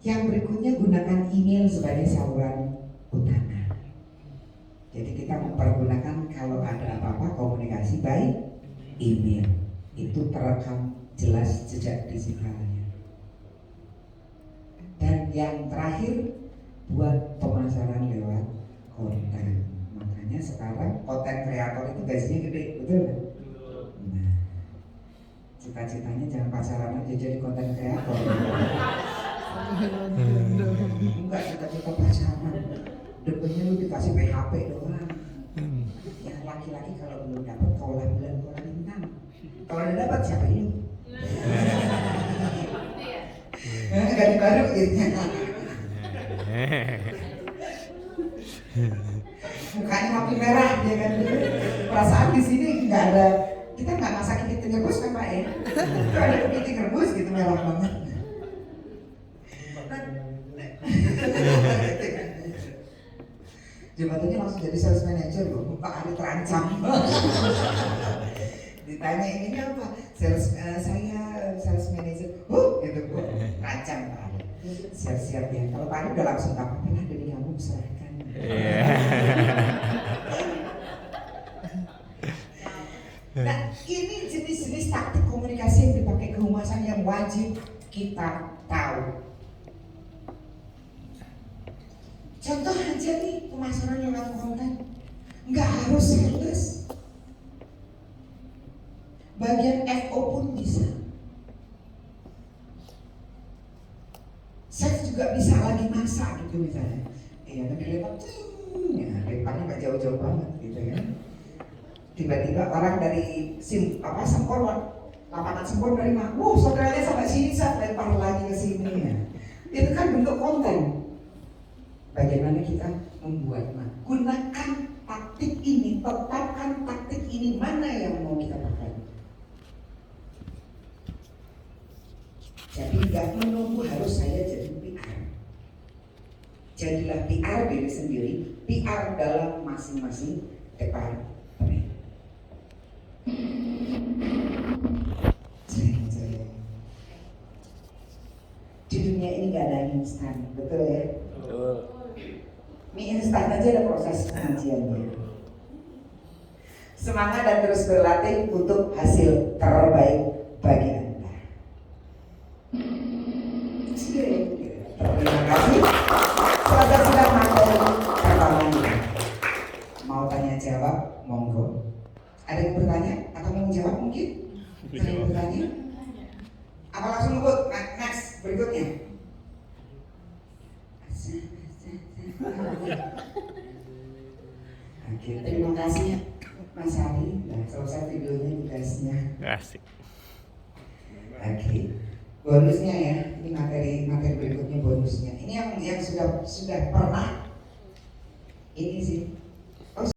Yang berikutnya, gunakan email sebagai saluran utama. Jadi kita mempergunakan kalau ada apa-apa komunikasi by email. Itu terekam jelas jejak digitalnya. Dan yang terakhir, buat pemasaran lewat konten. Makanya sekarang konten kreator itu gajinya gede, betul kan? Nah, cita-citanya jangan pacaran aja jadi konten kreator. Enggak, cita-cita pacaran. Depannya lu dikasih PHP doang. Ya laki-laki kalau belum dapat kaulah bulan kaulah bintang. Kalau udah dapat siapa ini? Ganti baru gitu. Mukanya makin merah dia kan. Perasaan di sini nggak ada, kita nggak masak kepiting rebus kan Pak ya? Itu ada kepiting rebus gitu merah banget. Jabatannya langsung jadi sales manager loh, Pak Ari terancam. Ditanya ini apa? Saya sales manager. Gitu kok. Terancam Pak Ari. Siap-siap ya. Kalau Pak Ari udah langsung tak apa-apa lah dari kamu serahkan. Nah, ini jenis-jenis taktik komunikasi yang dipakai kehumasan yang wajib kita tahu. Contoh aja nih pemasaran lewat konten, nggak harus sales. Bagian FO pun bisa. Chef juga bisa lagi masak gitu misalnya. Iya, tapi lewat, ya lepasnya nggak jauh-jauh banget gitu kan. Tiba-tiba orang dari Sempor, lapangan Sempor nerima, wow saudaranya sampai sini, saya lempar lagi ke sini ya. Itu kan bentuk konten. Bagaimana kita membuat, gunakan taktik ini, tetapkan taktik ini, mana yang mau kita pakai. Jadi nggak menunggu harus saya jadi PR. Jadilah PR diri sendiri, PR dalam masing-masing departemen. Di dunia ini nggak ada instan, betul ya? Mie instan aja ada proses pengajiannya. Semangat dan terus berlatih untuk hasil terbaik bagi Anda. Terima kasih. Selesai sudah materi pertamanya. Mau tanya jawab, monggo. Ada yang bertanya atau mau jawab mungkin? Ada yang bertanya? Apa langsung ngebut? Next, berikutnya. Oke, terima kasih Mas Ari. Nah, selesai videonya dikasihnya.
Asik.
Oke, bonusnya ya. Ini materi berikutnya bonusnya. Ini yang sudah pernah. Ini sih